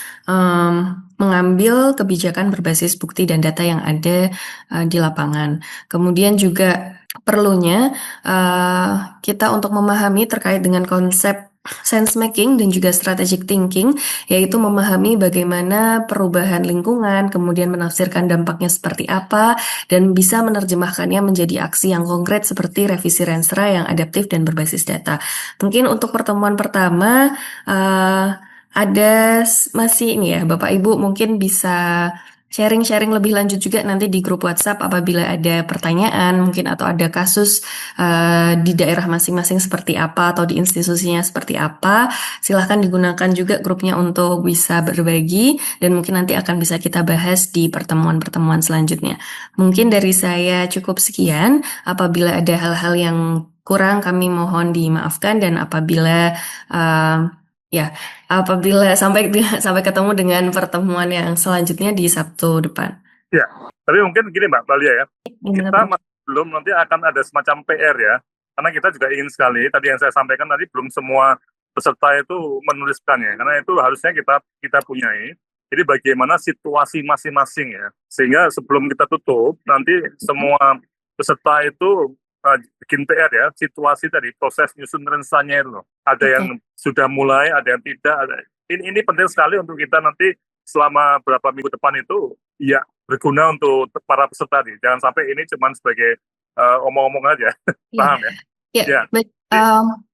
mengambil kebijakan berbasis bukti dan data yang ada di lapangan. Kemudian juga perlunya kita untuk memahami terkait dengan konsep sense making dan juga strategic thinking, yaitu memahami bagaimana perubahan lingkungan, kemudian menafsirkan dampaknya seperti apa, dan bisa menerjemahkannya menjadi aksi yang konkret seperti revisi Renstra yang adaptif dan berbasis data. Mungkin untuk pertemuan pertama ada masih ini ya, Bapak Ibu mungkin bisa sharing-sharing lebih lanjut juga nanti di grup WhatsApp apabila ada pertanyaan mungkin atau ada kasus di daerah masing-masing seperti apa atau di institusinya seperti apa. Silahkan digunakan juga grupnya untuk bisa berbagi dan mungkin nanti akan bisa kita bahas di pertemuan-pertemuan selanjutnya. Mungkin dari saya cukup sekian. Apabila ada hal-hal yang kurang kami mohon dimaafkan, dan apabila sampai ketemu dengan pertemuan yang selanjutnya di Sabtu depan. Ya, tapi mungkin gini Mbak Lia ya, kita belum nanti akan ada semacam PR ya, karena kita juga ingin sekali, tadi yang saya sampaikan tadi belum semua peserta itu menuliskannya, karena itu harusnya kita punyai. Jadi bagaimana situasi masing-masing ya, sehingga sebelum kita tutup, nanti semua peserta itu bikin PR ya, situasi tadi, proses nyusun rensanya itu loh. Ada yang sudah mulai, ada yang tidak. Ini penting sekali untuk kita nanti selama berapa minggu depan itu ya berguna untuk para peserta nih. Jangan sampai ini cuma sebagai omong-omong aja. Paham ya? Ya. Baik.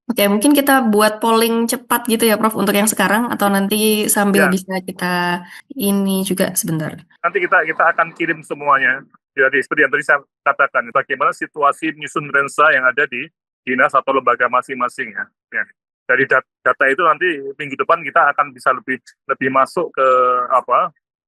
Oke, mungkin kita buat polling cepat gitu ya Prof untuk yang sekarang, atau nanti sambil bisa kita ini juga sebentar. Nanti kita akan kirim semuanya. Jadi seperti yang tadi saya katakan, bagaimana situasi menyusun Rensa yang ada di dinas atau lembaga masing-masing ya. Dari data itu nanti minggu depan kita akan bisa lebih masuk ke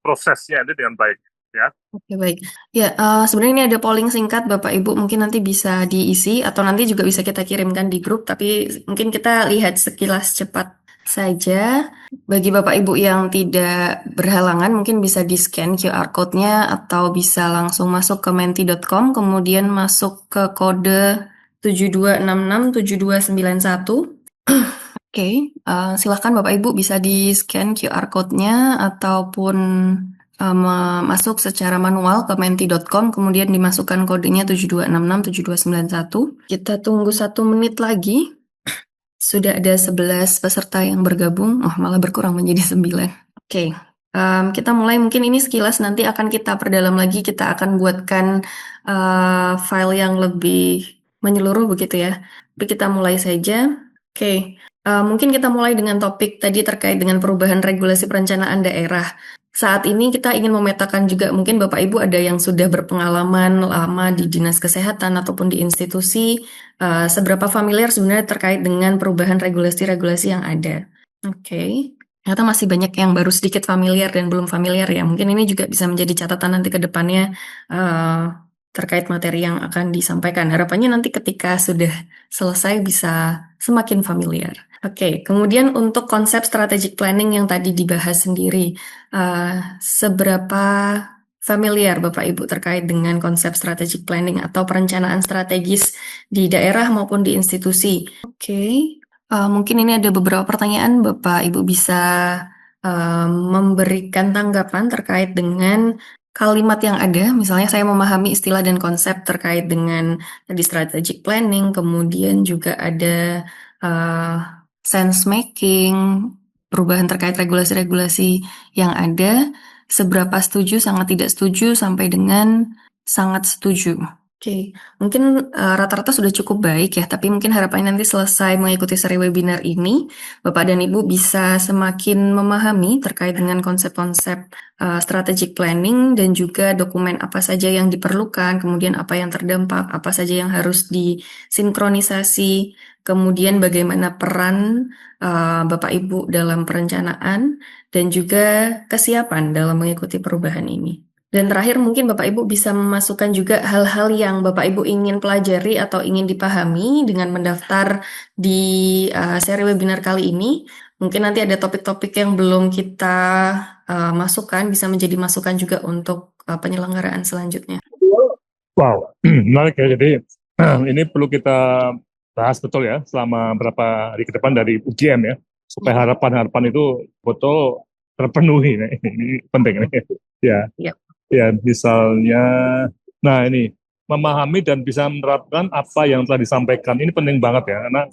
prosesnya itu dengan baik ya. Oke, baik. Ya, sebenarnya ini ada polling singkat Bapak Ibu, mungkin nanti bisa diisi atau nanti juga bisa kita kirimkan di grup, tapi mungkin kita lihat sekilas cepat saja. Bagi Bapak Ibu yang tidak berhalangan mungkin bisa di-scan QR code-nya atau bisa langsung masuk ke menti.com kemudian masuk ke kode 72667291. Oke, silakan Bapak Ibu bisa di-scan QR code-nya ataupun masuk secara manual ke menti.com kemudian dimasukkan kodenya 72667291. Kita tunggu 1 menit lagi. Sudah ada 11 peserta yang bergabung, malah berkurang menjadi 9. Oke, kita mulai, mungkin ini sekilas, nanti akan kita perdalam lagi, kita akan buatkan file yang lebih menyeluruh begitu ya. Tapi kita mulai saja. Oke, mungkin kita mulai dengan topik tadi terkait dengan perubahan regulasi perencanaan daerah. Saat ini kita ingin memetakan juga, mungkin Bapak Ibu ada yang sudah berpengalaman lama di dinas kesehatan ataupun di institusi, seberapa familiar sebenarnya terkait dengan perubahan regulasi-regulasi yang ada. Oke. Ternyata masih banyak yang baru sedikit familiar dan belum familiar ya. Mungkin ini juga bisa menjadi catatan nanti ke depannya terkait materi yang akan disampaikan. Harapannya nanti ketika sudah selesai bisa semakin familiar. Oke, kemudian untuk konsep strategic planning yang tadi dibahas sendiri, seberapa familiar Bapak Ibu terkait dengan konsep strategic planning atau perencanaan strategis di daerah maupun di institusi? Oke. Mungkin ini ada beberapa pertanyaan, Bapak Ibu bisa memberikan tanggapan terkait dengan kalimat yang ada. Misalnya saya memahami istilah dan konsep terkait dengan tadi strategic planning, kemudian juga ada sense making, perubahan terkait regulasi-regulasi yang ada, seberapa setuju, sangat tidak setuju, sampai dengan sangat setuju. Oke, mungkin rata-rata sudah cukup baik ya, tapi mungkin harapannya nanti selesai mengikuti seri webinar ini, Bapak dan Ibu bisa semakin memahami terkait dengan konsep-konsep strategic planning dan juga dokumen apa saja yang diperlukan, kemudian apa yang terdampak, apa saja yang harus disinkronisasi, kemudian bagaimana peran Bapak Ibu dalam perencanaan dan juga kesiapan dalam mengikuti perubahan ini. Dan terakhir mungkin Bapak Ibu bisa memasukkan juga hal-hal yang Bapak Ibu ingin pelajari atau ingin dipahami dengan mendaftar di seri webinar kali ini. Mungkin nanti ada topik-topik yang belum kita masukkan, bisa menjadi masukan juga untuk penyelenggaraan selanjutnya. Wow, menarik ya. Jadi ini perlu kita bahas betul ya selama beberapa hari ke depan dari UGM ya, supaya harapan-harapan itu betul terpenuhi. Nah, ini penting nih. Ya. Yep. Ya, misalnya, nah ini, memahami dan bisa menerapkan apa yang telah disampaikan. Ini penting banget ya, karena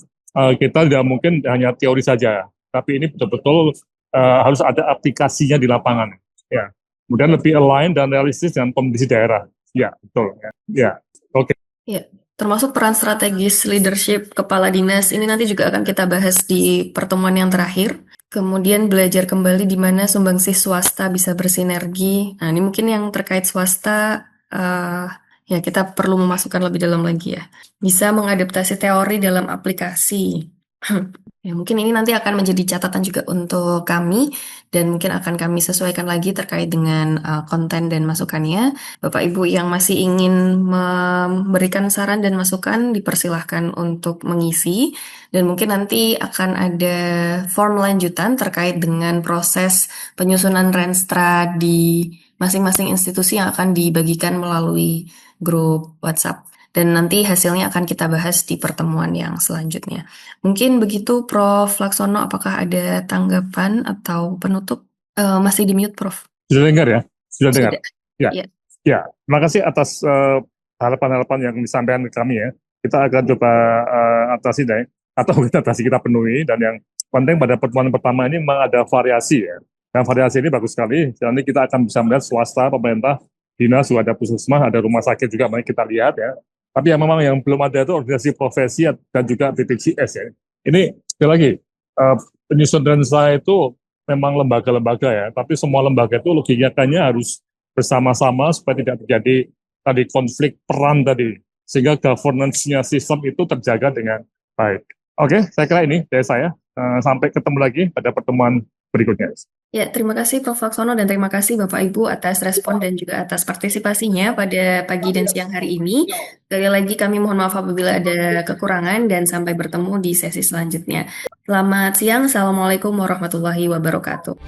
kita tidak mungkin hanya teori saja, tapi ini betul-betul harus ada aplikasinya di lapangan. Ya, kemudian lebih align dan realistis dengan kondisi daerah. Ya, betul. Ya, oke. Ya, termasuk peran strategis leadership kepala dinas, ini nanti juga akan kita bahas di pertemuan yang terakhir. Kemudian belajar kembali di mana sumbangsih swasta bisa bersinergi. Nah, ini mungkin yang terkait swasta, ya kita perlu memasukkan lebih dalam lagi ya. Bisa mengadaptasi teori dalam aplikasi. Ya, mungkin ini nanti akan menjadi catatan juga untuk kami dan mungkin akan kami sesuaikan lagi terkait dengan konten dan masukannya. Bapak Ibu yang masih ingin memberikan saran dan masukan dipersilahkan untuk mengisi dan mungkin nanti akan ada form lanjutan terkait dengan proses penyusunan Renstra di masing-masing institusi yang akan dibagikan melalui grup WhatsApp. Dan nanti hasilnya akan kita bahas di pertemuan yang selanjutnya. Mungkin begitu Prof. Laksono, apakah ada tanggapan atau penutup? Masih di mute, Prof. Sudah dengar ya? Sudah dengar? Ya. Ya, terima kasih atas harapan-harapan yang disampaikan ke kami ya. Kita akan coba atasi deh, atau kita penuhi, dan yang penting pada pertemuan pertama ini memang ada variasi ya. Dan variasi ini bagus sekali, nanti kita akan bisa melihat swasta, pemerintah, dinas, ada puskesmas, ada rumah sakit juga, mari kita lihat ya. Tapi yang memang yang belum ada itu organisasi profesi dan juga BPJS ya. Ini sekali lagi, penyusun Renstra itu memang lembaga-lembaga ya, tapi semua lembaga itu logikanya harus bersama-sama supaya tidak terjadi tadi konflik peran tadi, sehingga governance-nya sistem itu terjaga dengan baik. Oke, saya kira ini dari saya. Sampai ketemu lagi pada pertemuan berikutnya. Ya, terima kasih Prof. Laksono dan terima kasih Bapak Ibu atas respon dan juga atas partisipasinya pada pagi dan siang hari ini. Sekali lagi kami mohon maaf apabila ada kekurangan dan sampai bertemu di sesi selanjutnya. Selamat siang, Assalamualaikum warahmatullahi wabarakatuh.